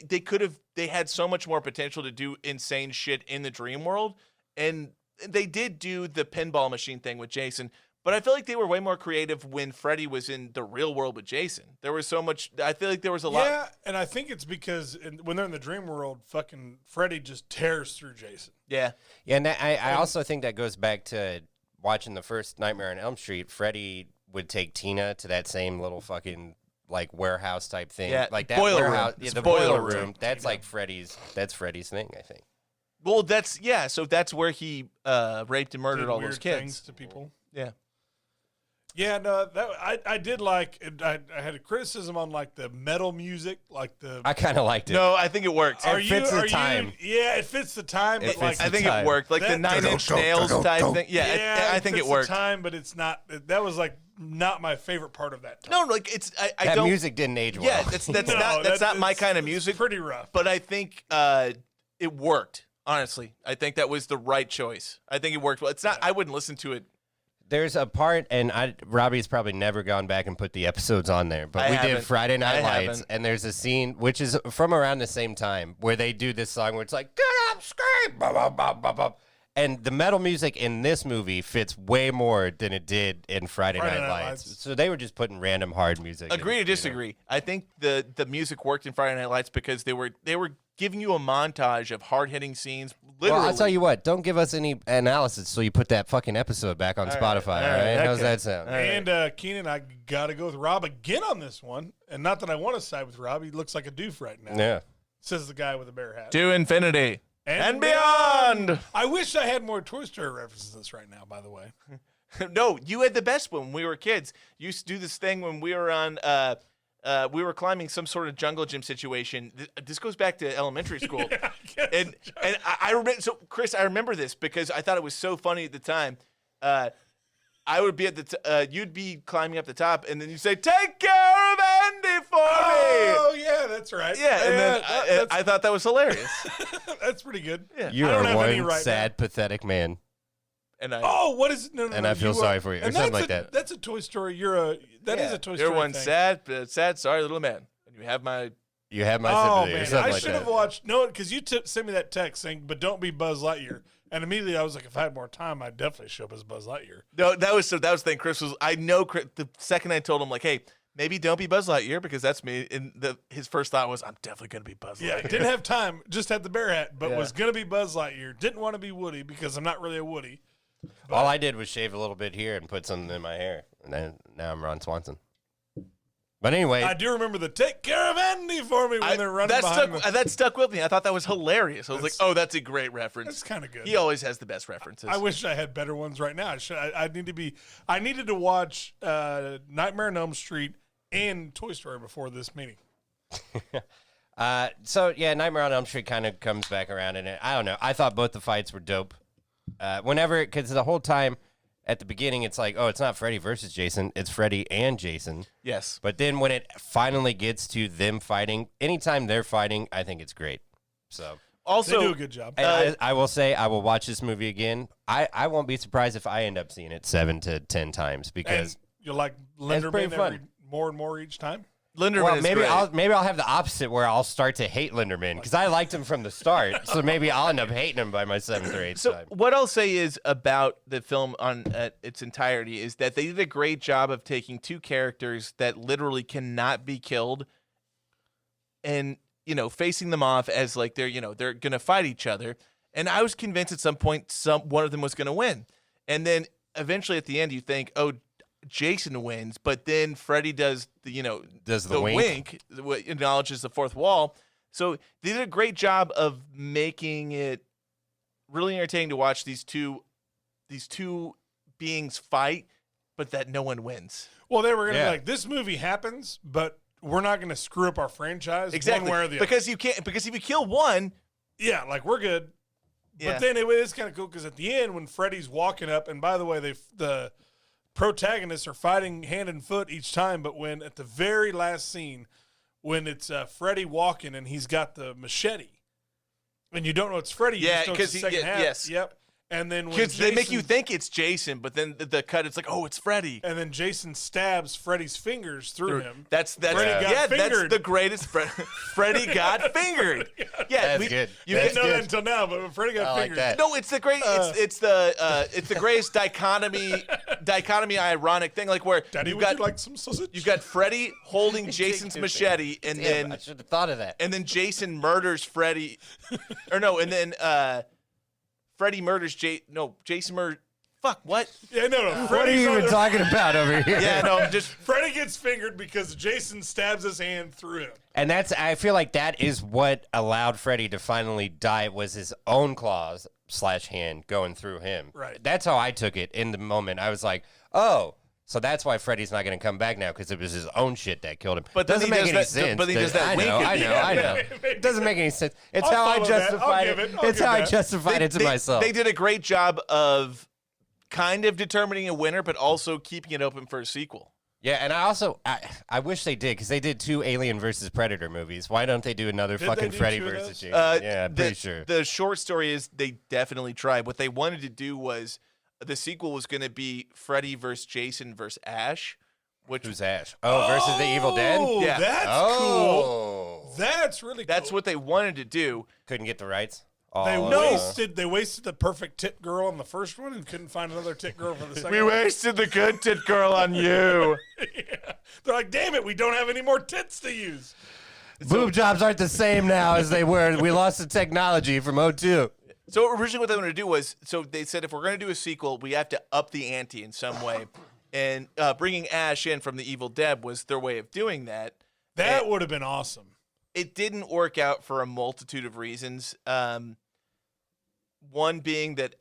they had so much more potential to do insane shit in the dream world, and they did do the pinball machine thing with Jason. But I feel like they were way more creative when Freddy was in the real world with Jason. There was so much. I feel like there was a lot. Yeah, and I think it's because when they're in the dream world, fucking Freddy just tears through Jason. Yeah. Yeah, and I also think that goes back to watching the first Nightmare on Elm Street, Freddy would take Tina to that same little fucking like warehouse type thing. Yeah, like that boiler room. warehouse. Yeah, It's the boiler boiler room. room. That's like Freddy's thing, I think. Well, so that's where he raped and murdered Did all weird those kids. things to people. Yeah. Yeah, no, that I did like. I had a criticism on like the metal music, like the. I kind of liked it. No, I think it worked. fits the time. Yeah, it fits the time. It But like, fits I the think time. it worked. Like the That- 9 Inch Nails type thing. Yeah, I think fits it worked. The time, but it's not. That was like not my favorite part of that time. No, like it's I That don't. music didn't age well. Yeah, that's No, not my it's- kind of it's music. Pretty rough. But I think it worked. Honestly, I think that was the right choice. I think it worked well. It's not. I wouldn't listen to it. There's a part, and Robbie's probably never gone back and put the episodes on there, but I we did haven't. Friday Night I Lights, haven't. and there's a scene, which is from around the same time, where they do this song where it's like, get up, scream, blah, blah, blah, blah, blah. And the metal music in this movie fits way more than it did in Friday Night Lights. So they were just putting random hard music. Agree in, to disagree. I think the music worked in Friday Night Lights because they were giving you a montage of hard hitting scenes. Literally. Well, I'll tell you what, don't give us any analysis so you put that fucking episode back on Spotify, all right? How's that sound? And Keenan, I got to go with Rob again on this one. And not that I want to side with Rob. He looks like a doof right now. Yeah. Says the guy with the bear hat. To infinity And beyond. I wish I had more Toy Story references this right now, by the way. No, you had the best one when we were kids. You used to do this thing when we were on. We were climbing some sort of jungle gym situation. This goes back to elementary school, and I remember. So, Chris, I remember this because I thought it was so funny at the time. I would be at you'd be climbing up the top, and then you say, "Take care of Andy for me." Oh, yeah, that's right. Yeah, and then I thought that was hilarious. That's pretty good. Yeah. You I don't are have any one right sad, pathetic man. And I, Oh, what is no? And I feel sorry for you, or and something that's like that. That's a Toy Story. That is a Toy Story. You're one thing. sad, sorry little man, and you have my. You have my Oh sympathy, or man, something I like should that. have watched. No, because you sent me that text saying, "But don't be Buzz Lightyear." And immediately I was like, if I had more time, I'd definitely show up as Buzz Lightyear. No, that was the thing. Chris was. I know. The second I told him, like, hey, maybe don't be Buzz Lightyear because that's me. And his first thought was, I'm definitely gonna be Buzz Yeah, Lightyear. didn't have time. Just had the bear hat, but Yeah. was gonna be Buzz Lightyear. Didn't want to be Woody because I'm not really a Woody. All I did was shave a little bit here and put something in my hair, and then now I'm Ron Swanson. But anyway, I do remember the "Take care of Andy for me" when they're running behind me. that stuck with me. I thought that was hilarious. I was like, oh, that's a great reference. That's kind of good. He always has the best references. I wish I had better ones right now. I needed to watch Nightmare on Elm Street and Toy Story before this meeting. so yeah, Nightmare on Elm Street kind of comes back around, and I don't know. I thought both the fights were dope. Because the whole time at the beginning, it's like, oh, it's not Freddy versus Jason, it's Freddy and Jason. Yes. But then when it finally gets to them fighting, anytime they're fighting, I think it's great. So Also, They do a good job. and I will say, I will watch this movie again. I won't be surprised if I end up seeing it 7 to 10 times because. And you like pretty Linderman fun. more and more each time. Linderman Well, is maybe great. I'll have the opposite where I'll start to hate Linderman because I liked him from the start. So maybe I'll end up hating him by my 7th or 8th So time. what I'll say is about the film on its entirety is that they did a great job of taking two characters that literally cannot be killed and, facing them off as like they're going to fight each other. And I was convinced at some point one of them was going to win. And then eventually at the end you think, oh, Jason wins, but then Freddy does the wink, acknowledges the fourth wall. So they did a great job of making it really entertaining to watch these two beings fight, but that no one wins. Well, they were going to Yeah. be like, this movie happens, but we're not going to screw up our franchise Exactly. one way or the other. Because you can't. Because if you kill one, Yeah, like we're good. Yeah. But then it is kind of cool because at the end when Freddy's walking up, and by the way, the protagonists are fighting hand and foot each time, but when at the very last scene, when it's Freddy walking and he's got the machete, and you don't know it's Freddy, you Yeah, just know it's 'cause the he- second yeah, half. yes. Yep. And then when because they make you Jason- think it's Jason, but then the cut, it's like, oh, it's Freddy. and then Jason stabs Freddy's fingers through him. That's Freddy got that's fingered. the greatest. Freddy got fingered. Yeah, That's good. You That's didn't know that good. until now, but when Freddy got I like fingered. that. No, it's the great. It's the greatest dichotomy ironic thing. Like where Daddy, you've would got you like some sausage? you've got Freddy holding Jason's machete, and Damn, I then should have thought of that. Jason murders Freddy, or no, and then Freddy murders Jason murders Fuck, what? Yeah, no. What are Freddy's you on even the- talking about over here? Yeah, no, just Freddy gets fingered because Jason stabs his hand through him. And I feel like that is what allowed Freddy to finally die, was his own claws / hand going through him. Right. That's how I took it in the moment. I was like, oh, so that's why Freddy's not going to come back now, because it was his own shit that killed him. But then doesn't he make does any that- sense. but he does that I wink know, at I the know, end. I know. It doesn't make any sense. It's I'll how I follow that. I'll justified give it. it. I'll It's give how I that. justified it to myself. They did a great job of kind of determining a winner, but also keeping it open for a sequel. Yeah, and I wish they did, because they did 2 Alien versus Predator movies. Why don't they do another Did fucking they do Freddy 2 of versus those? Jason? Yeah, I'm pretty sure. The short story is they definitely tried. What they wanted to do was the sequel was going to be Freddy versus Jason versus Ash, which Who's Ash? Oh, versus the Evil Dead? Oh, Yeah. that's Oh. cool. That's really cool. that's what they wanted to do. Couldn't get the rights? They Oh, wasted the perfect tit girl on the first one and couldn't find another tit girl for the second We one. wasted the good tit girl on you. Yeah. They're like, damn it, we don't have any more tits to use. Boob jobs aren't the same now as they were. We lost the technology from 02. So originally what they wanted to do was, so they said if we're going to do a sequel, we have to up the ante in some way. And bringing Ash in from the Evil Dead was their way of doing that. That would have been awesome. It didn't work out for a multitude of reasons. One being that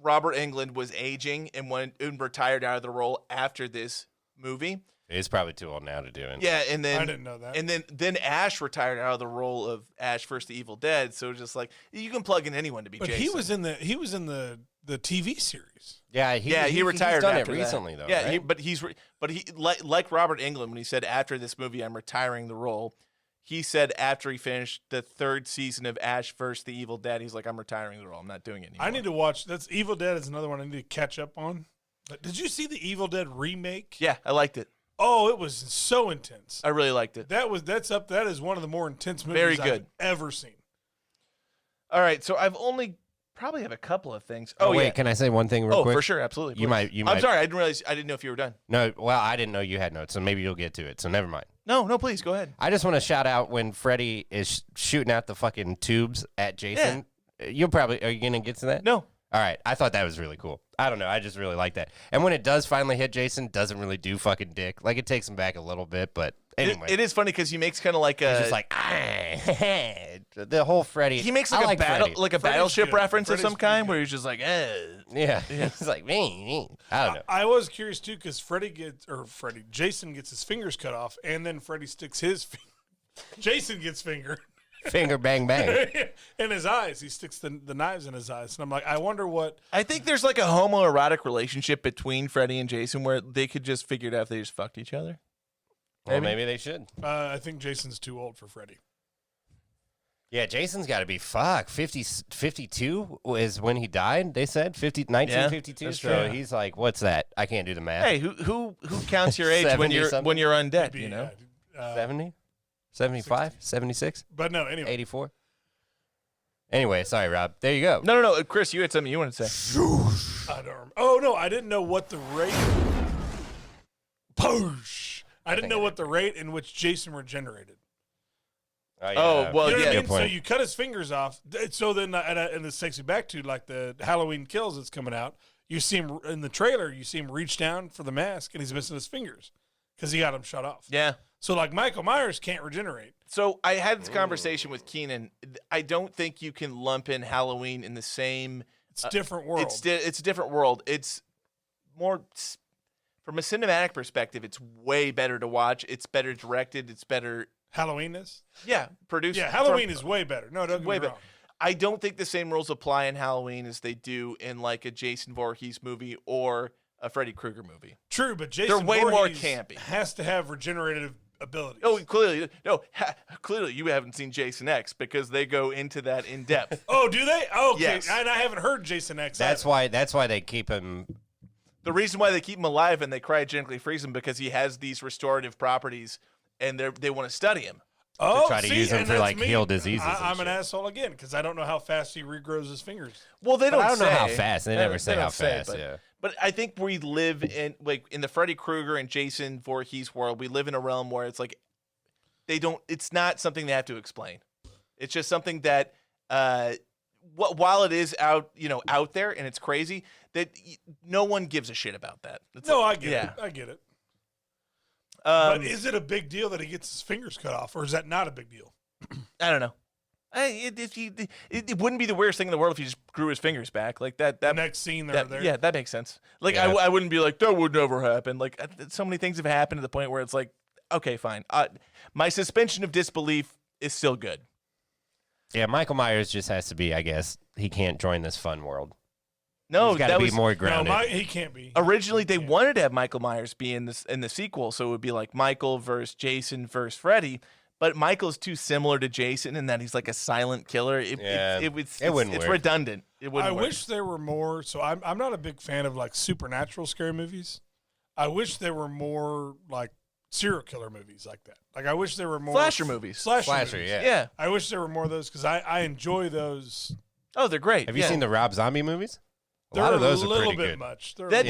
Robert Englund was aging and retired out of the role after this movie. He's probably too old now to do it. Yeah, and then I didn't know that. And then Ash retired out of the role of Ash vs. the Evil Dead. So just like you can plug in anyone to be But Jason. he was in the TV series. Yeah, he retired He's done it after that. recently, though. Yeah, right? he like Robert Englund when he said after this movie I'm retiring the role. He said after he finished the 3rd season of Ash vs. the Evil Dead, he's like, I'm retiring the role. I'm not doing it anymore. I need to watch. That's Evil Dead is another one I need to catch up on. But did you see the Evil Dead remake? Yeah, I liked it. Oh, it was so intense. I really liked it. That is one of the more intense movies Very good. I've ever seen. All right, so I've only probably have a couple of things. Oh, wait, yeah. can I say one thing real quick? For sure, absolutely. You please. might- I'm sorry, I didn't know if you were done. No, well, I didn't know you had notes, so maybe you'll get to it, so never mind. No, please go ahead. I just want to shout out when Freddy is shooting out the fucking tubes at Jason. Are you going to get to that? No. All right. I thought that was really cool. I don't know. I just really like that. And when it does finally hit Jason, doesn't really do fucking dick. Like, it takes him back a little bit, but anyway. It is funny because he makes kind of like a. He's just like, the whole Freddy. He makes I like a battle, Freddy. like a Freddy's battleship good. reference Freddy's of some pretty kind, good. where he's just like, Yeah. It's like, me. I don't know. I was curious too because Jason gets his fingers cut off, and then Freddy sticks Jason gets fingered Finger bang bang. in his eyes. He sticks the knives in his eyes, and I'm like, I wonder what. I think there's like a homoerotic relationship between Freddy and Jason where they could just figure it out if they just fucked each other. Well, maybe they should. I think Jason's too old for Freddy. Yeah, Jason's got to be 52 is when he died. They said 1952. that's So true. he's like, what's that? I can't do the math. Hey, who counts your age 70 something? when you're undead? Be, You know. 70, 75, 76, But no, anyway. 84. Anyway, sorry, Rob. There you go. No, Chris, you had something you wanted to say. I don't. Oh no, I didn't know what the rate. Poosh. I didn't know what the rate in which Jason regenerated. Oh, well, You know what yeah. I mean? Good So point. you cut his fingers off. So then, and this takes you back to like the Halloween Kills that's coming out. You see him in the trailer. You see him reach down for the mask, and he's missing his fingers because he got them shut off. Yeah. So like Michael Myers can't regenerate. So I had this conversation with Keenan. I don't think you can lump in Halloween in the same. It's a different world. It's a different world. It's more from a cinematic perspective. It's way better to watch. It's better directed. It's better. Halloween is. Produced. Yeah, Halloween is way better. No, don't get way me better. wrong. I don't think the same rules apply in Halloween as they do in like a Jason Voorhees movie or a Freddy Krueger movie. True, but Jason way more Voorhees campy. has to have regenerative abilities. Oh, clearly you haven't seen Jason X because they go into that in depth. Oh, do they? Oh, okay. Yes. And I haven't heard Jason X. That's why they keep him. The reason why they keep him alive and they cryogenically freeze him because he has these restorative properties and they want to study him. Oh, try to see, use them and for, that's like, me. heal diseases and I'm an shit. asshole again because I don't know how fast he regrows his fingers. Well, they But don't. I don't know say. how fast. They never say don't how fast. but, Yeah. but I think we live in like in the Freddy Krueger and Jason Voorhees world. We live in a realm where it's like they don't. It's not something they have to explain. It's just something that while it is out there and it's crazy, that no one gives a shit about that. No, I get it. I get it. But is it a big deal that he gets his fingers cut off, or is that not a big deal? I don't know. It wouldn't be the weirdest thing in the world if he just grew his fingers back like that. The next scene there. Yeah, that makes sense. Like Yeah. I wouldn't be like, that would never happen. Like so many things have happened to the point where it's like, okay, fine. My suspension of disbelief is still good. Yeah, Michael Myers just has to be, I guess, he can't join this fun world. No, He's got to that be was more No, grounded. he can't be. originally they wanted to have Michael Myers be in the sequel, so it would be like Michael versus Jason versus Freddy. But Michael's too similar to Jason in that he's like a silent killer. It's wouldn't work. redundant. It wouldn't I work. wish there were more. So I'm not a big fan of like supernatural scary movies. I wish there were more like serial killer movies like that. Like I wish there were more Slasher movies. Slasher Slasher, movies. yeah. Yeah. I wish there were more of those because I enjoy those. Oh, they're great. Have you seen the Rob Zombie movies? A They're lot of those a are little pretty bit good. much. They're That's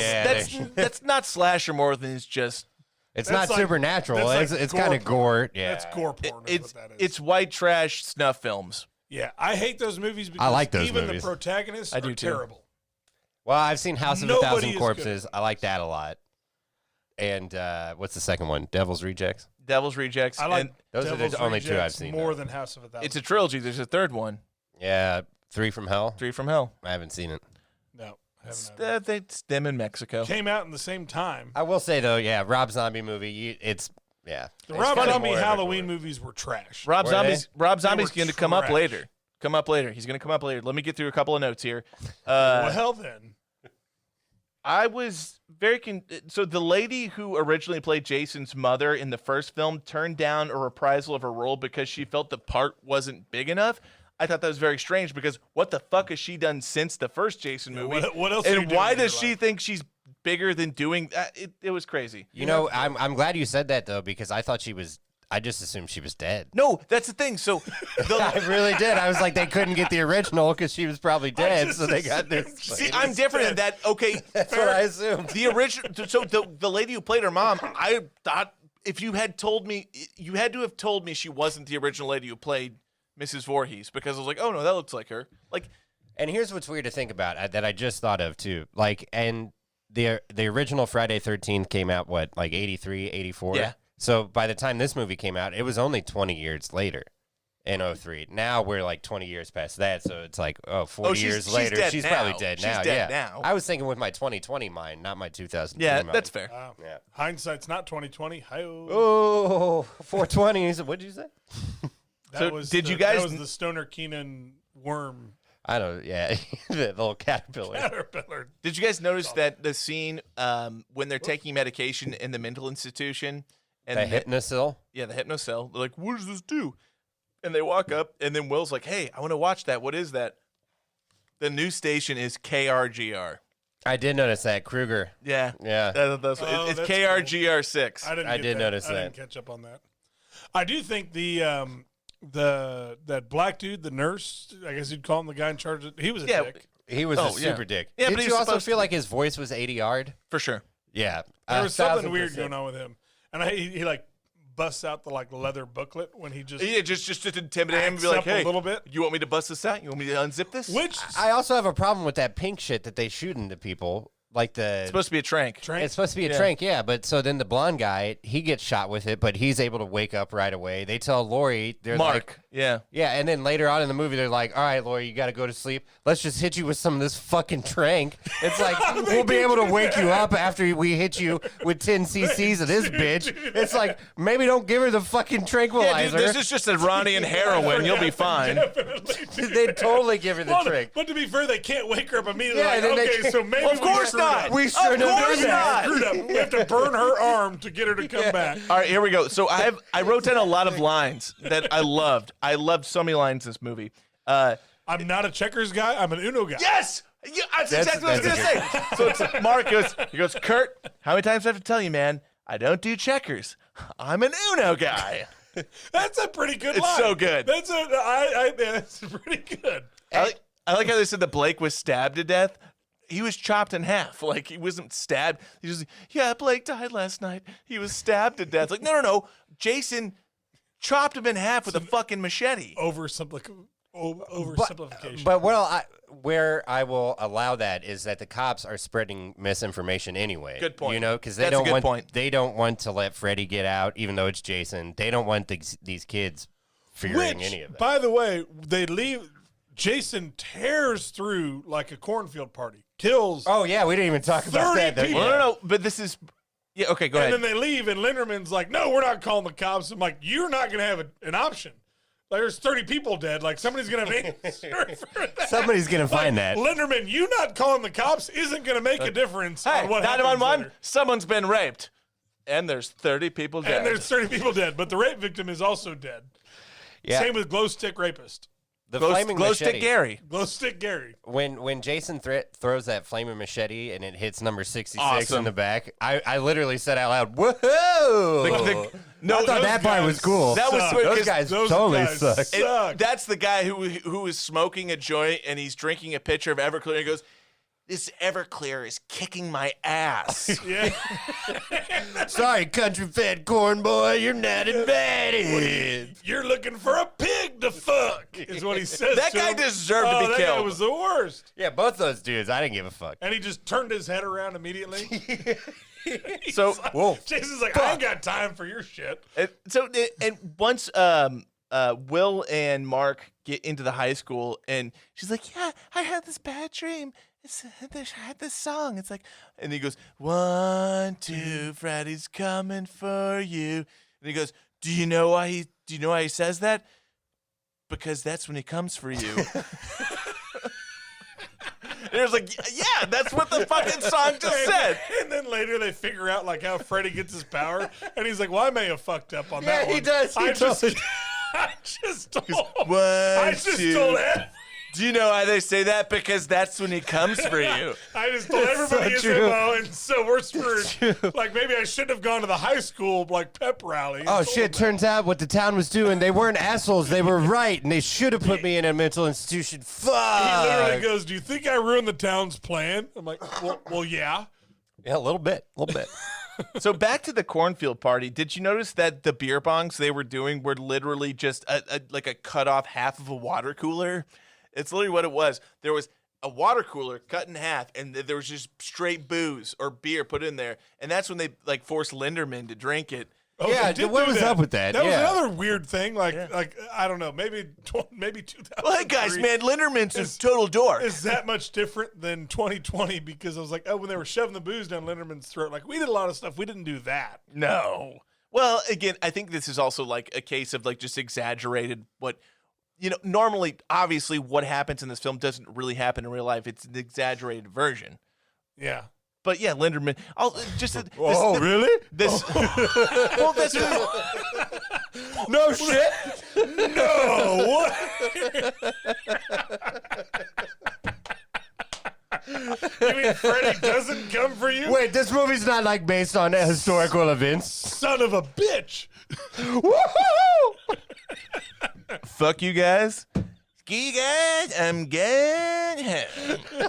Yeah, that's not slasher more than it's just It's That's not like- supernatural. that's like it's gore kind of porn. gore. Yeah, That's gore porn. Is it's what that is. it's white trash snuff films. Yeah, I hate those movies because I like those even movies. the protagonists I do are too. terrible. Well, I've seen House of a Nobody Thousand is good Corpses. at I like that a lot. And what's the second one? Devil's Rejects. Devil's Rejects. I like and Those are the Devil's only two I've Rejects seen, more though. than House of a Thousand. it's a trilogy. There's a third one, Yeah, Three from Hell. Three from Hell. I haven't seen it. No, I haven't. had it. It's them in Mexico. Came out in the same time. I will say though, yeah, Rob Zombie movie. The Rob Rob Zombie Halloween movies were trash. Rob Were Zombie's they? Rob Zombie's were going to come up trash. later. He's going to come up later. Let me get through a couple of notes here. Well, then. I was so the lady who originally played Jason's mother in the first film turned down a reprisal of her role because she felt the part wasn't big enough. I thought that was very strange because what the fuck has she done since the first Jason movie? What else? are you And doing why in your does she life? think she's bigger than doing that? It was crazy. You know, I'm glad you said that though because I thought she was. I just assumed she was dead. No, that's the thing. So I really did. I was like, they couldn't get the original because she was probably dead, just so they got this. see, I'm different in that. Okay, That's what I assumed. the original. So the lady who played her mom, I thought if you had told me, you had to have told me she wasn't the original lady who played Mrs. Voorhees because I was like, oh no, that looks like her. Like, And here's what's weird to think about that I just thought of too. Like, and the original Friday 13th came out what, like 83, 84? Yeah. So by the time this movie came out, it was only 20 years later in 03. Now we're like 20 years past that, so it's like, 40 she's years later. dead She's now. probably dead She's now. dead yeah. now. I was thinking with my 2020 mind, not my 2003 yeah, mind. that's fair. Wow. Yeah. Hindsight's not 2020. Hi-oh. Oh, 420s. What'd you say? So, did you guys- That was the Stoner Keenan worm I don't. Yeah, the little caterpillar. caterpillar. Did you guys notice that the scene when they're taking medication in the mental institution and The hypnosil. yeah, the hypnocell, they're like, what does this do? And they walk up, and then Will's like, hey, I want to watch that. What is that? The news station is KRGR. I did notice that Krueger. Yeah. Yeah. It's that's KRGR6. I did notice I that. didn't catch up on that. I do think that black dude, the nurse, I guess you'd call him the guy in charge of, he was a Yeah. dick. He was Oh, a super yeah. dick. Yeah, but Did he you was also supposed to feel be. like his voice was 80 yard? For sure. Yeah. There was something 1,000%. weird going on with him. And he like busts out the like leather booklet when he just Yeah, just to intimidate him and be acts like, up a hey, little bit. you want me to bust this out? You want me to unzip this? Which I also have a problem with that pink shit that they shoot into people. Like the. It's supposed to be a trank. It's supposed to be a Yeah. trank, yeah. But so then the blonde guy, he gets shot with it, but he's able to wake up right away. They tell Lori, they're Mark. like, Yeah. yeah, and then later on in the movie, they're like, all right, Lori, you got to go to sleep. Let's just hit you with some of this fucking trank. It's like, we'll be able to wake you up after we hit you with 10 cc's of this bitch. It's like, maybe don't give her the fucking Yeah, dude, tranquilizer. this is just a Ronnie and heroin. You'll be fine. They'd totally give her the Well, trank. but to be fair, they can't wake her up immediately. Yeah, like, then they okay, can't- so maybe Of course screwed not. up. We shouldn't Of have course done that. not. Screwed up. We have to burn her arm to get her to come back. All right, here we go. So I wrote down a lot of lines that I loved. I loved so many lines in this movie. I'm not a checkers guy. I'm an Uno guy. Yes! Yeah, that's exactly what I was going that's to say. So it's, Mark goes, Kurt, how many times do I have to tell you, man? I don't do checkers. I'm an Uno guy. That's a pretty good It's line. so good. That's pretty good. I like how they said that Blake was stabbed to death. He was chopped in half. Like, he wasn't stabbed. He was, yeah, Blake died last night. He was stabbed to death. It's like, no. Jason chopped him in half with a fucking machete. oversimplification. But where I will allow that is that the cops are spreading misinformation anyway. Good point. You know, because That's a good point. They don't want to let Freddy get out, even though it's Jason. They don't want these kids figuring any of it. By the way, they leave. Jason tears through like a cornfield party, kills. Oh yeah, we didn't even talk about 30 that. people. No. But this is. Yeah. Okay. Go and ahead. then they leave, and Linderman's like, "No, we're not calling the cops." I'm like, "You're not going to have an option. Like, there's 30 people dead. Like, somebody's going to have an answer for that. Somebody's gonna find that. Linderman, you not calling the cops isn't going to make a difference Hey, on what happens 911. later. Someone's been raped, and there's 30 people dead. And there's 30 people dead, but the rape victim is also dead. Yeah. Same with glow stick rapist. The glow flaming stick machete. Gary. Glow stick Gary. When Jason throws that flaming machete and it hits number 66 Awesome. in the back, I literally said out loud, "Whoa!" No, I thought those that part was guys cool. That was suck. sweet, Those 'cause guys those totally guys suck. suck. That's the guy who is smoking a joint and he's drinking a pitcher of Everclear and he goes, "This Everclear is kicking my ass." Yeah. Sorry, country fed corn boy, you're not invited. You're looking for a pig to fuck, is what he says. That to guy him. deserved to be that guy killed. was the worst. Yeah, both those dudes, I didn't give a fuck. And he just turned his head around immediately. So, Whoa. Jason's like, I ain't got time for your shit. and once Will and Mark get into the high school, and she's like, "Yeah, I had this bad dream. I had this song. It's like," and he goes, "1, 2, Freddy's coming for you." And he goes, Do you know why he says that? Because that's when he comes for you." And it was like, yeah, that's what the fucking song just said. And then later they figure out like how Freddy gets his power, and he's like, "Well, I may have fucked up on that Yeah, one." he does. He I just totally- I just told everybody. Do you know why they say that? Because that's when he comes for you. I just told everybody his true. MO, and so we're screwed. Like, maybe I shouldn't have gone to the high school like pep rally. and Oh told shit, them turns out what the town was doing, they weren't assholes, they were right, and they should have put me in a mental institution. Fuck. that. He literally goes, "Do you think I ruined the town's plan?" I'm like, well, yeah. Yeah, a little bit. So back to the cornfield party. Did you notice that the beer bongs they were doing were literally just like a cut off half of a water cooler? It's literally what it was. There was a water cooler cut in half, and there was just straight booze or beer put in there, and that's when they like forced Linderman to drink it. Oh, Yeah, they did what do was that. up with that? That Yeah. was another weird thing. Like I don't know, maybe 2000. Well, hey guys, man, Linderman's a total dork. Is that much different than 2020? Because I was like, oh, when they were shoving the booze down Linderman's throat, like we did a lot of stuff. We didn't do that. No. Well, again, I think this is also like a case of like just exaggerated what, normally, obviously, what happens in this film doesn't really happen in real life. It's an exaggerated version. Yeah. But yeah, Linderman. Really? This. Well, this. No shit. No. What? You mean Freddy doesn't come for you? Wait, this movie's not like based on historical events. Son of a bitch. Woohoo! Fuck you guys. Ski guys, I'm going home.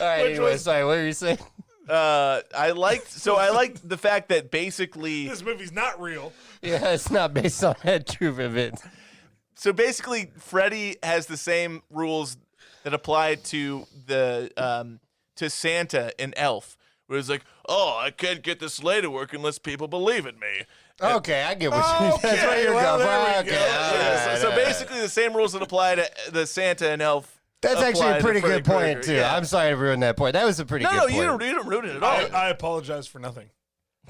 All right, anyway, sorry, what were you saying? I liked the fact that basically. This movie's not real. Yeah, it's not based on that true events. So basically, Freddy has the same rules that apply to the to Santa and Elf, where it's like, "Oh, I can't get the sleigh to work unless people believe in me." Okay, I get what you That's where you're well, going. there we Okay, go. all Yeah, right, so all right. basically, the same rules that apply to the Santa and Elf. That's actually apply a to pretty Freddy good point, Krueger. too. Yeah. I'm sorry to ruin that point. That was a pretty No, good you point. don't ruin it at all. I apologize for nothing.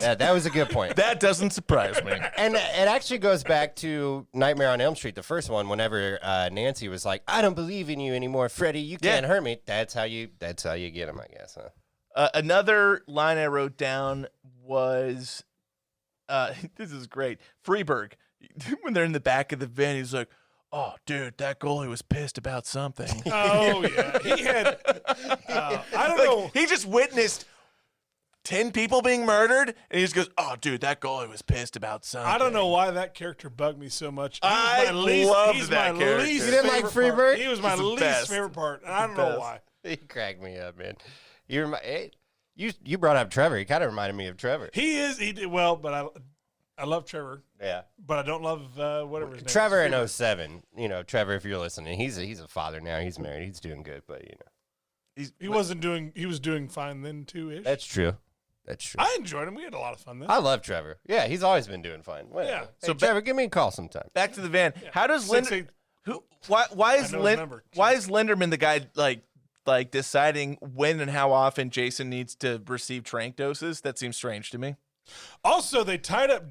Yeah, that was a good point. That doesn't surprise me. And it actually goes back to Nightmare on Elm Street, the first one. Whenever Nancy was like, "I don't believe in you anymore, Freddy. You can't hurt me." That's how you get him, I guess. Huh? Another line I wrote down was, this is great. Freeberg, when they're in the back of the van, he's like, "Oh, dude, that goalie was pissed about something." Oh, yeah. He had, I don't know. He just witnessed 10 people being murdered, and he just goes, "Oh, dude, that goalie was pissed about something." I don't know why that character bugged me so much. He was I my least, loved he's that my character. least You didn't like favorite part. Freeberg? He was my He's the least best. favorite part, and I don't the know best. why. He cracked me up, man. You brought up Trevor. He kind of reminded me of Trevor. He is. He did well, but I I love Trevor, Yeah. but I don't love whatever his name Trevor is. in 07. You know, Trevor, if you're listening, he's a father now. He's married. He's doing good, but you know. He was doing fine then too-ish. That's true. That's true. I enjoyed him. We had a lot of fun then. I love Trevor. Yeah, he's always been doing fine. Whatever. Yeah. Hey, So Trevor, give me a call sometime. Back to the van. How does 6'8" why is I know his number. why is Linderman the guy like deciding when and how often Jason needs to receive trank doses? That seems strange to me. Also, they tied up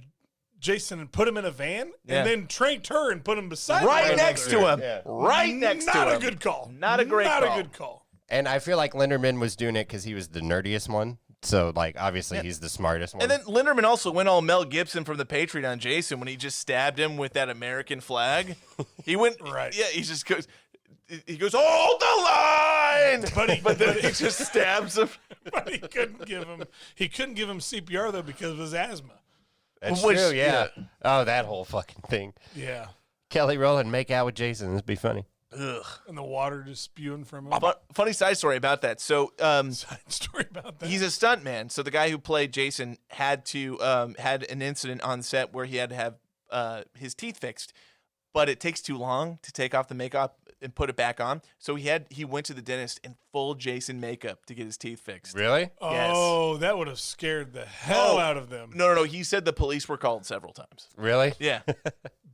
Jason and put him in a van, Yeah. and then tranked her and put him beside Right one next to another. him. Yeah. Right next to him. Not a good call. Not a great Not call. a good call. And I feel like Linderman was doing it because he was the nerdiest one. So, like, obviously, he's the smartest one. And then Linderman also went all Mel Gibson from the Patriot on Jason when he just stabbed him with that American flag. He went Right. Yeah, he just goes. He goes, hold the line, but then he just stabs him. But he couldn't give him CPR though because of his asthma. That's Which- true, yeah. yeah. Oh, that whole fucking thing. Yeah. Kelly Rowland make out with Jason. This be funny. Ugh. And the water just spewing from him. Funny side story about that. So Side story about that. he's a stuntman. So the guy who played Jason had to had an incident on set where he had to have his teeth fixed, but it takes too long to take off the makeup and put it back on. So he went to the dentist in full Jason makeup to get his teeth fixed. Really? Oh, that would have scared the hell out of them. No. He said the police were called several times. Really? Yeah.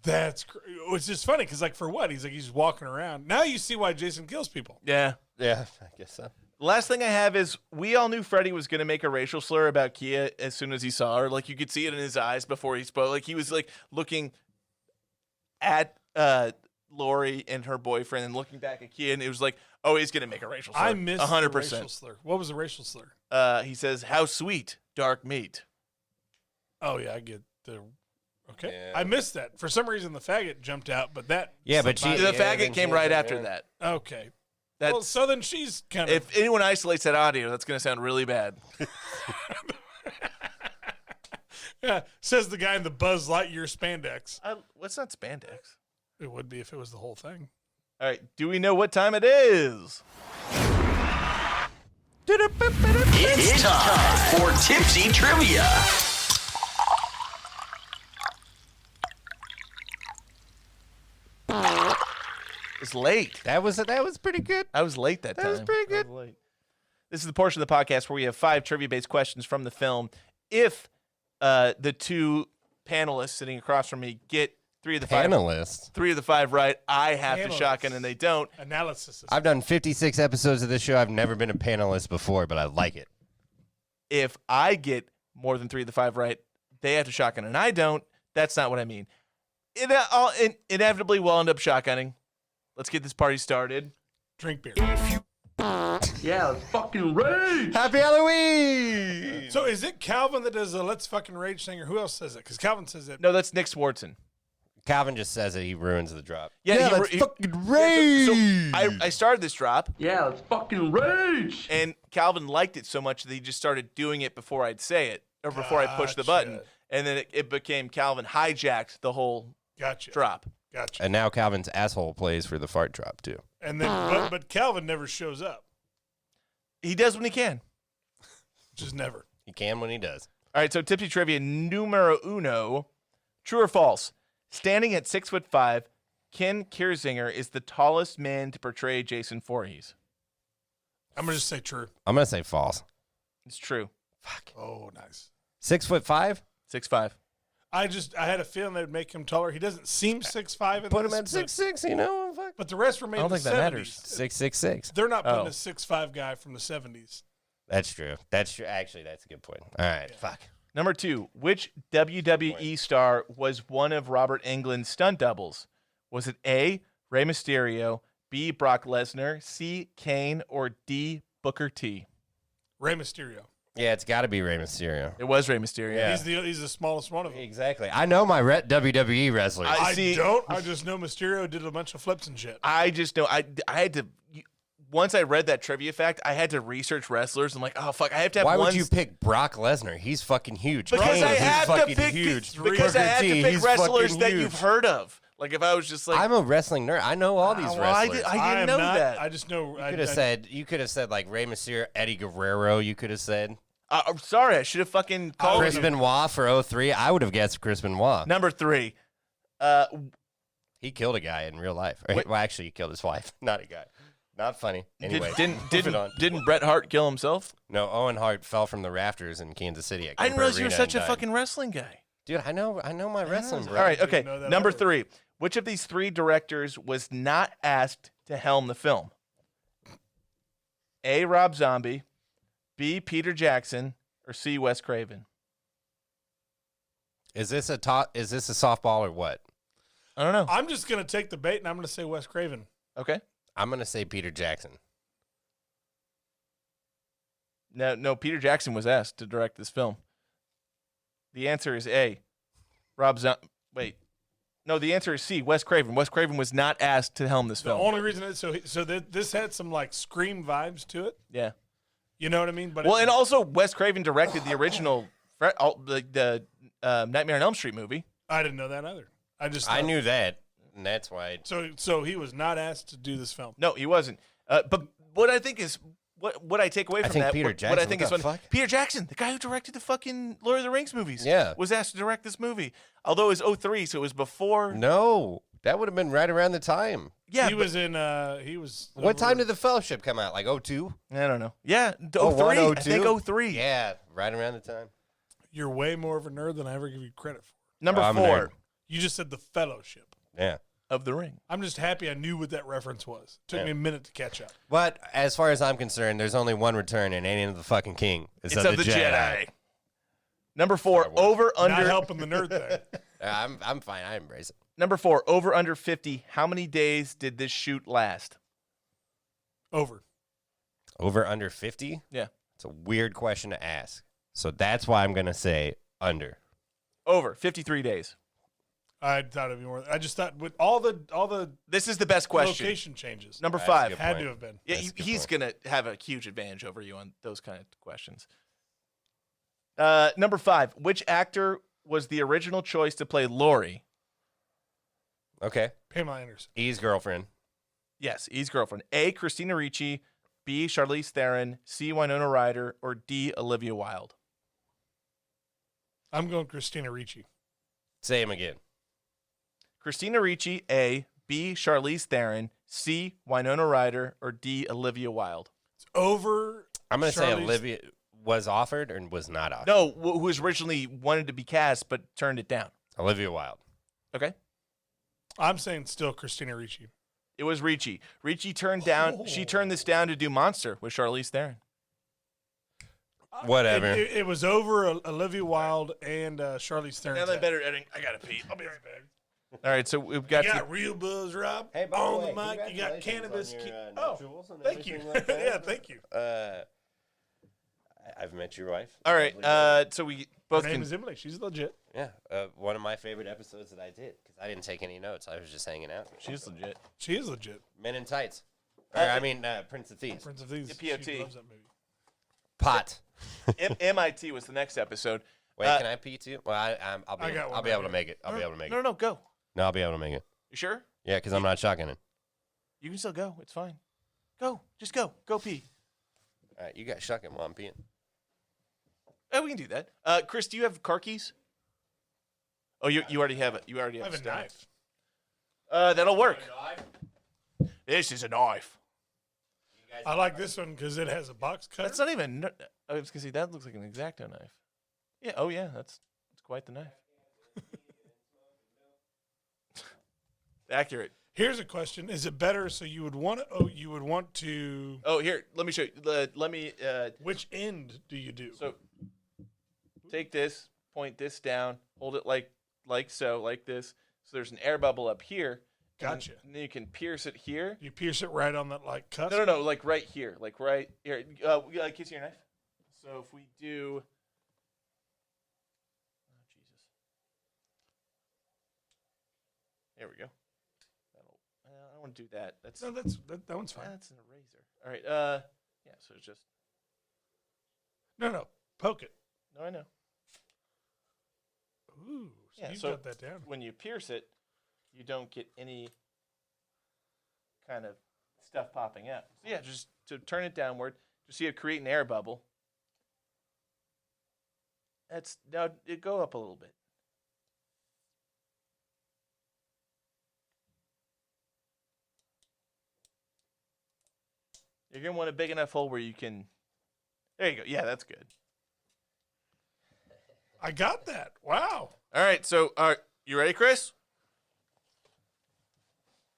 That's it's just funny because like for what he's walking around. Now you see why Jason kills people. Yeah. Yeah, I guess so. Last thing I have is we all knew Freddy was going to make a racial slur about Kia as soon as he saw her. Like you could see it in his eyes before he spoke. Like he was like looking at Lori and her boyfriend and looking back at Kia, and it was like, oh, he's going to make a racial slur. I missed 100%. The 100%. racial slur. What was the racial slur? He says, "How sweet, dark meat." Oh yeah, I get the. Okay, Yeah. I missed that. For some reason, the faggot jumped out, but that. Yeah, but she- The Yeah, faggot then came she right had after to- that. Okay. That's Well, so then she's kind of. if anyone isolates that audio, that's going to sound really bad. Yeah, says the guy in the Buzz Lightyear spandex. What's not spandex? It would be if it was the whole thing. All right, do we know what time it is? It's time for Tipsy Trivia. It's late. That was pretty good. I was late that time. That was pretty good. I was late. This is the portion of the podcast where we have 5 trivia-based questions from the film. If the two panelists sitting across from me get 3 of the 5 Panelists. 3 of the 5 right, I have to Panelists. shotgun, and they don't. Analysis. I've done 56 episodes of this show. I've never been a panelist before, but I like it. If I get more than 3 of the 5 right, they have to shotgun, and I don't. That's not what I mean. Inevitably, we'll end up shotgunning. Let's get this party started. Drink beer. Yeah, let's fucking rage. Happy Halloween! So is it Calvin that does a "Let's Fucking Rage" thing, or who else says it? Because Calvin says it. No, that's Nick Swartzen. Calvin just says it. He ruins the drop. Yeah, let's fucking rage! So I started this drop, Yeah, let's fucking rage. and Calvin liked it so much that he just started doing it before I'd say it, or before I pushed the button. Gotcha. And then it became Calvin hijacked the whole Gotcha. drop. Gotcha. And now Calvin's asshole plays for the fart drop, too. And then, but Calvin never shows up. He does when he can. Just never. He can when he does. All right, so tipsy trivia numero uno. True or false? Standing at 6'5", Ken Kirzinger is the tallest man to portray Jason Voorhees. I'm gonna just say true. I'm going to say false. It's true. Oh, nice. 6'5"? 6'5". I had a feeling they'd make him taller. He doesn't seem 6'5" in Put him this, at but- 6'6", you know? Fuck. But the rest were made I don't in the think that 70s. matters. 6'6". They're not putting Oh. a 6'5" guy from the 70s. That's true. That's true. Actually, that's a good point. All right. Fuck. Number 2, which WWE star was one of Robert Englund's stunt doubles? Was it A, Rey Mysterio, B, Brock Lesnar, C, Kane, or D, Booker T? Rey Mysterio. Yeah, it's got to be Rey Mysterio. It was Rey Mysterio. Yeah. He's the smallest one of them. Exactly. I know my WWE wrestlers. I see. I just know Mysterio did a bunch of flips and shit. I just know I had to. Once I read that trivia fact, I had to research wrestlers. I'm like, oh fuck, I have to have. Why one would you pick Brock Lesnar? He's fucking huge. Because Kane I is have to fucking pick huge. because I Booker have to T, pick he's wrestlers fucking that huge. you've heard of. Like if I was just like, I'm a wrestling nerd. I know all these well, wrestlers. I didn't am know not, that. I just know. You could have said like Rey Mysterio, Eddie Guerrero. You could have said. I'm sorry, I should have fucking called Chris you. Benoit for 03. I would have guessed Chris Benoit. Number 3. He killed a guy in real life. Or, well, actually, he killed his wife. Not a guy. Not funny. Anyway, Didn't Bret Hart kill himself? No, Owen Hart fell from the rafters in Kansas City. I didn't realize you were such a fucking wrestling guy. Dude, I know my wrestling, bro. All right, okay. Number either. 3. Which of these 3 directors was not asked to helm the film? A. Rob Zombie, B. Peter Jackson, or C. Wes Craven? Is this a softball or what? I don't know. I'm just going to take the bait, and I'm going to say Wes Craven. Okay. I'm going to say Peter Jackson. No, Peter Jackson was asked to direct this film. The answer is A. No, the answer is C. Wes Craven. Wes Craven was not asked to helm this The film. only reason is this had some like Scream vibes to it. Yeah. You know what I mean? But Well, and also Wes Craven directed the original the Nightmare on Elm Street movie. I didn't know that either. I knew that, and that's why. So he was not asked to do this film. No, he wasn't. But what I think is what I take away from think that. Peter what I Jackson, think what is the funny. fuck? Peter Jackson, the guy who directed the fucking Lord of the Rings movies, Yeah. was asked to direct this movie. Although it was 03, so it was before. No, that would have been right around the time. Yeah, he was in. He was. What time did The Fellowship come out? Like 02? I don't know. Yeah, 03. 01, I 02? think 03. Yeah, right around the time. You're way more of a nerd than I ever give you credit for. Number I'm a 4 nerd. You just said The Fellowship. Yeah. of the Ring. I'm just happy I knew what that reference was. Took me a minute to catch up. But as far as I'm concerned, there's only one return, and ain't of the fucking king. It's of the Jedi. Number 4, over Not under. helping the nerd there. I'm fine. I embrace it. Number 4, over under 50. How many days did this shoot last? Over. Over under 50? Yeah. It's a weird question to ask. So that's why I'm going to say under. Over 53 days. I thought it'd be more. I just thought with all the This is the best question. location changes. Number That's a 5. good had point. to have been. Yeah, That's a good he's point. going to have a huge advantage over you on those kind of questions. Number 5. Which actor was the original choice to play Laurie? Okay. Pamela Anderson. E's girlfriend. Yes, E's girlfriend. A. Christina Ricci, B. Charlize Theron, C. Winona Ryder, or D. Olivia Wilde? I'm going Christina Ricci. Say him again. Christina Ricci, A. B. Charlize Theron, C. Winona Ryder, or D. Olivia Wilde? It's over. I'm going to say Charlize- Olivia was offered or was not offered. No, who was originally wanted to be cast but turned it down. Olivia Wilde. Okay. I'm saying still Christina Ricci. It was Ricci. Ricci turned down. She turned this down to do Monster with Charlize Theron. Whatever. It was over Olivia Wilde and Charlize Theron. better editing. I gotta pee. I'll be right back. All right, so we've You got. got Real Buzz, Rob. Hey, by on the the way, mic. You got Cannabis. congratulations on Oh, your nuptials and thank you. everything like that. Yeah, thank you. I've met your wife. All right, so we both Her name can. is Emily. She's legit. Yeah, one of my favorite episodes that I did because I didn't take any notes. I was just hanging out. She's legit. She is legit. Men in Tights. Prince of Thieves. Prince of Thieves. The POT. She loves that movie. Pot. MIT was the next episode. Wait, can I pee too? Well, I'll I got one be able right to make it. I'll be able to make No, it. no, go. No, I'll be able to make it. You sure? Yeah, because I'm not shotgunning. You can still go. It's fine. Go. Just go. Go pee. All right, you got shotgun while I'm peeing. Oh, we can do that. Chris, do you have car keys? Oh, you already have it. You already I have, have a it. knife. That'll work. This is a knife. I like this one because it has a box cutter. That's not even. I was gonna say that looks like an X-Acto knife. Yeah. Oh yeah. That's quite the knife. Accurate. Here's a question: is it better? So you would want to. Oh, here. Let me show you. Let me. Which end do you do? So take this, point this down, hold it like so, like this. So there's an air bubble up here. Gotcha. And then you can pierce it here. You pierce it right on that like cusp. No, like right here, like right here. Kiss your knife. So if we do, oh Jesus, there we go. I don't want to do that. That's No, that one's fine. that's an eraser. All right. Yeah. So it's just No, poke it. no, I know. Ooh, so Yeah. you So got that down. when you pierce it, you don't get any kind of stuff popping out. So yeah, just to turn it downward, just see it create an air bubble. That's now go up a little bit. You're gonna want a big enough hole where you can. There you go. Yeah, that's good. I got that. Wow. All right. So, you ready, Chris?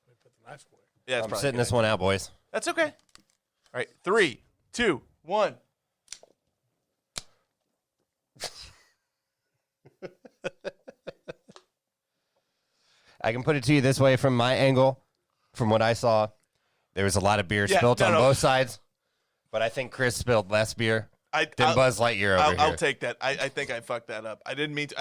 Let me put the knife away. Yeah, that's I'm probably sitting good. this one out, boys. That's okay. All right. 3, 2, 1. I can put it to you this way from my angle, from what I saw. There was a lot of beer spilled on both sides, but I think Chris spilled less beer than Buzz Lightyear over here. I'll take that. I think I fucked that up. I didn't mean to.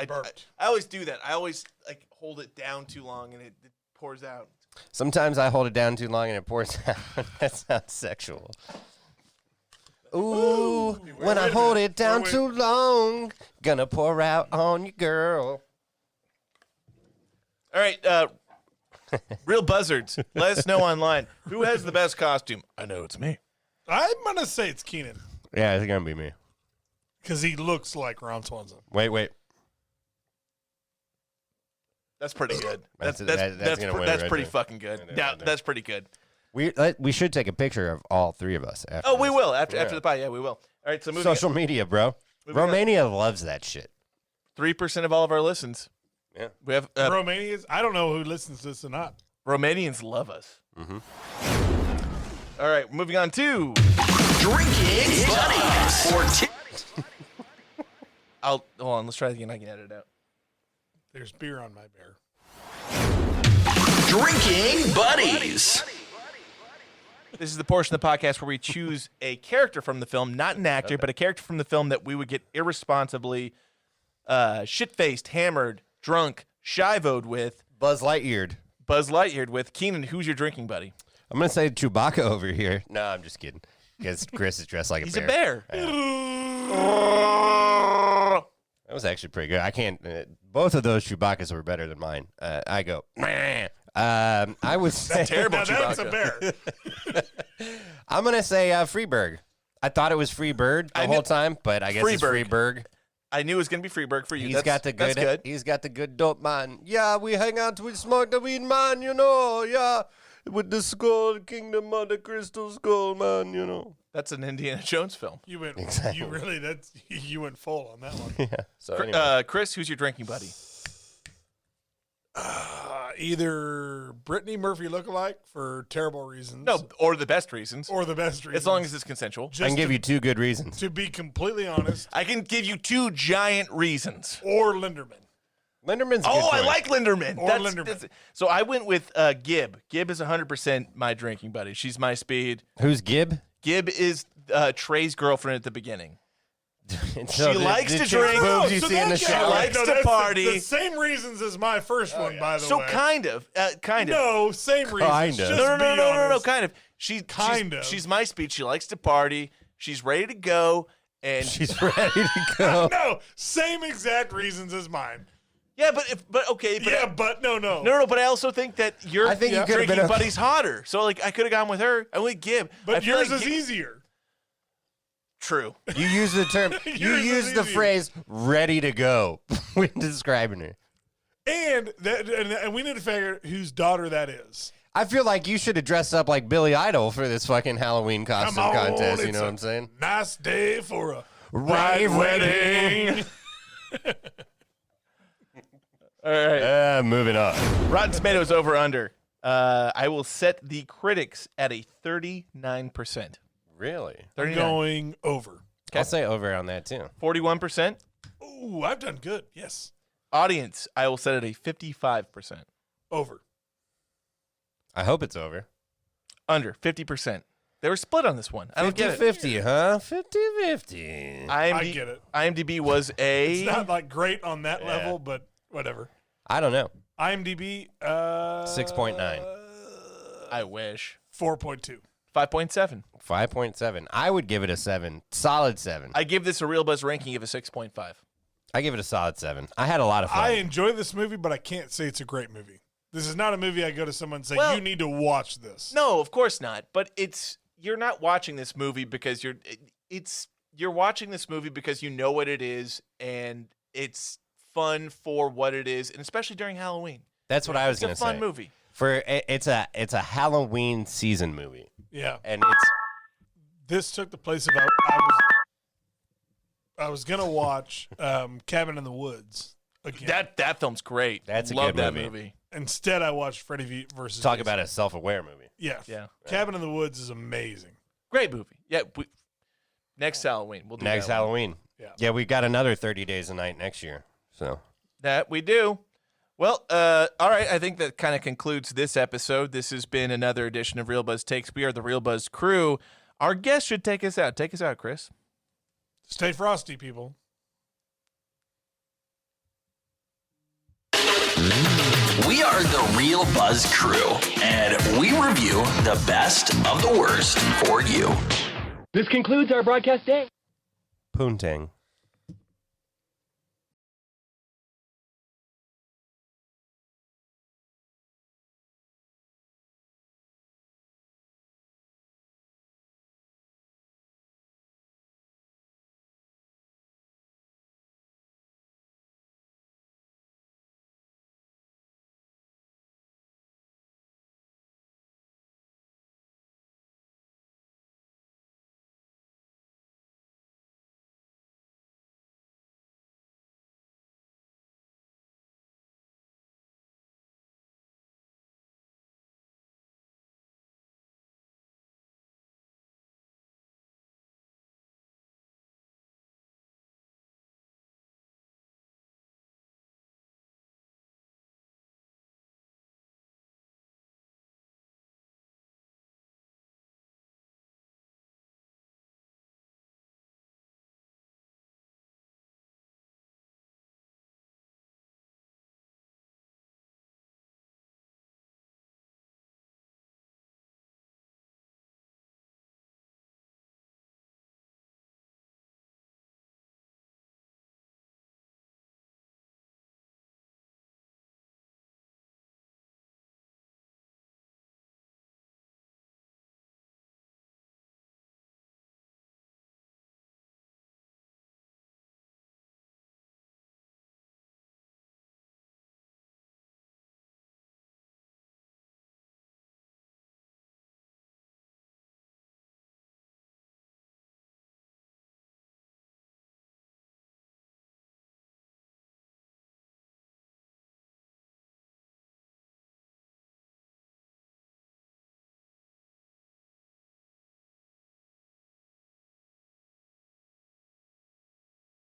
I always do that. I always like hold it down too long and it pours out. Sometimes I hold it down too long and it pours out. That sounds sexual. Ooh, when I hold it down too long, gonna pour out on you, girl. All right, real buzzards. Let us know online who has the best costume. I know it's me. I'm going to say it's Keenan Yeah, it's gonna be me. because he looks like Ron Swanson. Wait. That's pretty good. That's gonna win right pretty there. fucking good. Yeah, that's pretty good. We should take a picture of all three of us. After Oh, we this. will after the pie. Yeah, we will. All right, so moving Social media, bro. Moving on. Romania loves that shit. 3% of all of our listens. Yeah. We have Romanians, I don't know who listens to this or not. Romanians love us. Mm-hmm. All right, moving on to Drinking Buddies. For hold on. Let's try it again. I can edit it out. There's beer on my bear. Drinking Buddies. This is the portion of the podcast where we choose a character from the film, not an actor, but a character from the film that we would get irresponsibly shit-faced, hammered, drunk, shivoed with. Buzz Lightyear with. Keenan, who's your drinking buddy? I'm gonna say Chewbacca over here. No, I'm just kidding. Because Chris is dressed like He's a bear. a bear. That was actually pretty good. I can't. Both of those Chewbaccas were better than mine. I go. I would say Terrible Now that's a Chewbacca. bear. I'm gonna say Freeberg. I thought it was Freebird the whole time, but I guess it's Freeberg. I knew it was going to be Freeberg for you. He's got the good. That's good. He's got the good dope, man. Yeah, we hang out, we smoke the weed, man. You know, yeah, with the skull, Kingdom of the Crystal Skull, man. You know. That's an Indiana Jones film. You went. Exactly. You went full on that one. Yeah. So anyway. Chris, who's your drinking buddy? Either Brittany Murphy lookalike for terrible reasons. No, or the best reasons. Or the best reasons. As long as it's consensual. I can give you two good reasons. To be completely honest. I can give you two giant reasons. Or Linderman. Linderman's a good Oh, I choice. like Linderman. Or Linderman. So I went with Gib. Gib is 100% my drinking buddy. She's my speed. Who's Gib? Gib is Trey's girlfriend at the beginning. So She likes to chick drink. boobs you So see in the that guy shower. likes to that's party. The same reasons as my first one, by the So way. kind of. No, same reasons. Kind of. Just No, be honest. kind of. She's my speed. She likes to party. She's ready to go. And She's ready to go. No, same exact reasons as mine. yeah, but No. No, but I also think that your I think you could've drinking been a- buddy's hotter. So like I could have gone with her. I went Gib. I But feel yours like is easier. True. You use the term. You Yours is use the easier. phrase "ready to go" when describing her. And we need to figure out whose daughter that is. I feel like you should have dressed up like Billy Idol for this fucking Halloween costume Come on, contest. You it's know what a I'm saying? Nice day for a Rave wedding. All right. Moving on. Rotten Tomatoes over under. I will set the critics at a 39%. Really? 39. going over. I'll say over on that too. 41%. Ooh, I've done good. Yes. Audience, I will set it a 55%. Over. I hope it's over. Under 50%. They were split on this one. I don't get it. 50-50, huh? 50-50. I get it. IMDb was a It's not like great on that level, but whatever. I don't know. IMDb 6.9. I wish. 4.2. 5.7. 5.7. I would give it a 7. Solid 7. I give this a Real Buzz ranking of a 6.5. I give it a solid 7. I had a lot of fun. I enjoy this movie, but I can't say it's a great movie. This is not a movie I go to someone and say, Well, you need to watch this. No, of course not. But you're not watching this movie because you're watching this movie because you know what it is, and it's fun for what it is, and especially during Halloween. That's what I was going to It's say. a fun movie. It's a Halloween season movie. Yeah. And it's This took the place of I was gonna watch Cabin in the Woods again. That film's great. That's a Love good that movie. Instead, I watched Freddy versus. talk Jason. about a self-aware movie. Yeah. Yeah. Cabin in the Woods is amazing. Great movie. Yeah. Next Halloween, we'll do Next that one. Halloween. Yeah. We've got another 30 Days a Night next year. So That we do. Well, all right. I think that kind of concludes this episode. This has been another edition of Real Buzz Takes. We are the Real Buzz crew. Our guest should take us out. Take us out, Chris. Stay frosty, people. We are the Real Buzz Crew, and we review the best of the worst for you. This concludes our broadcast day. Poontang.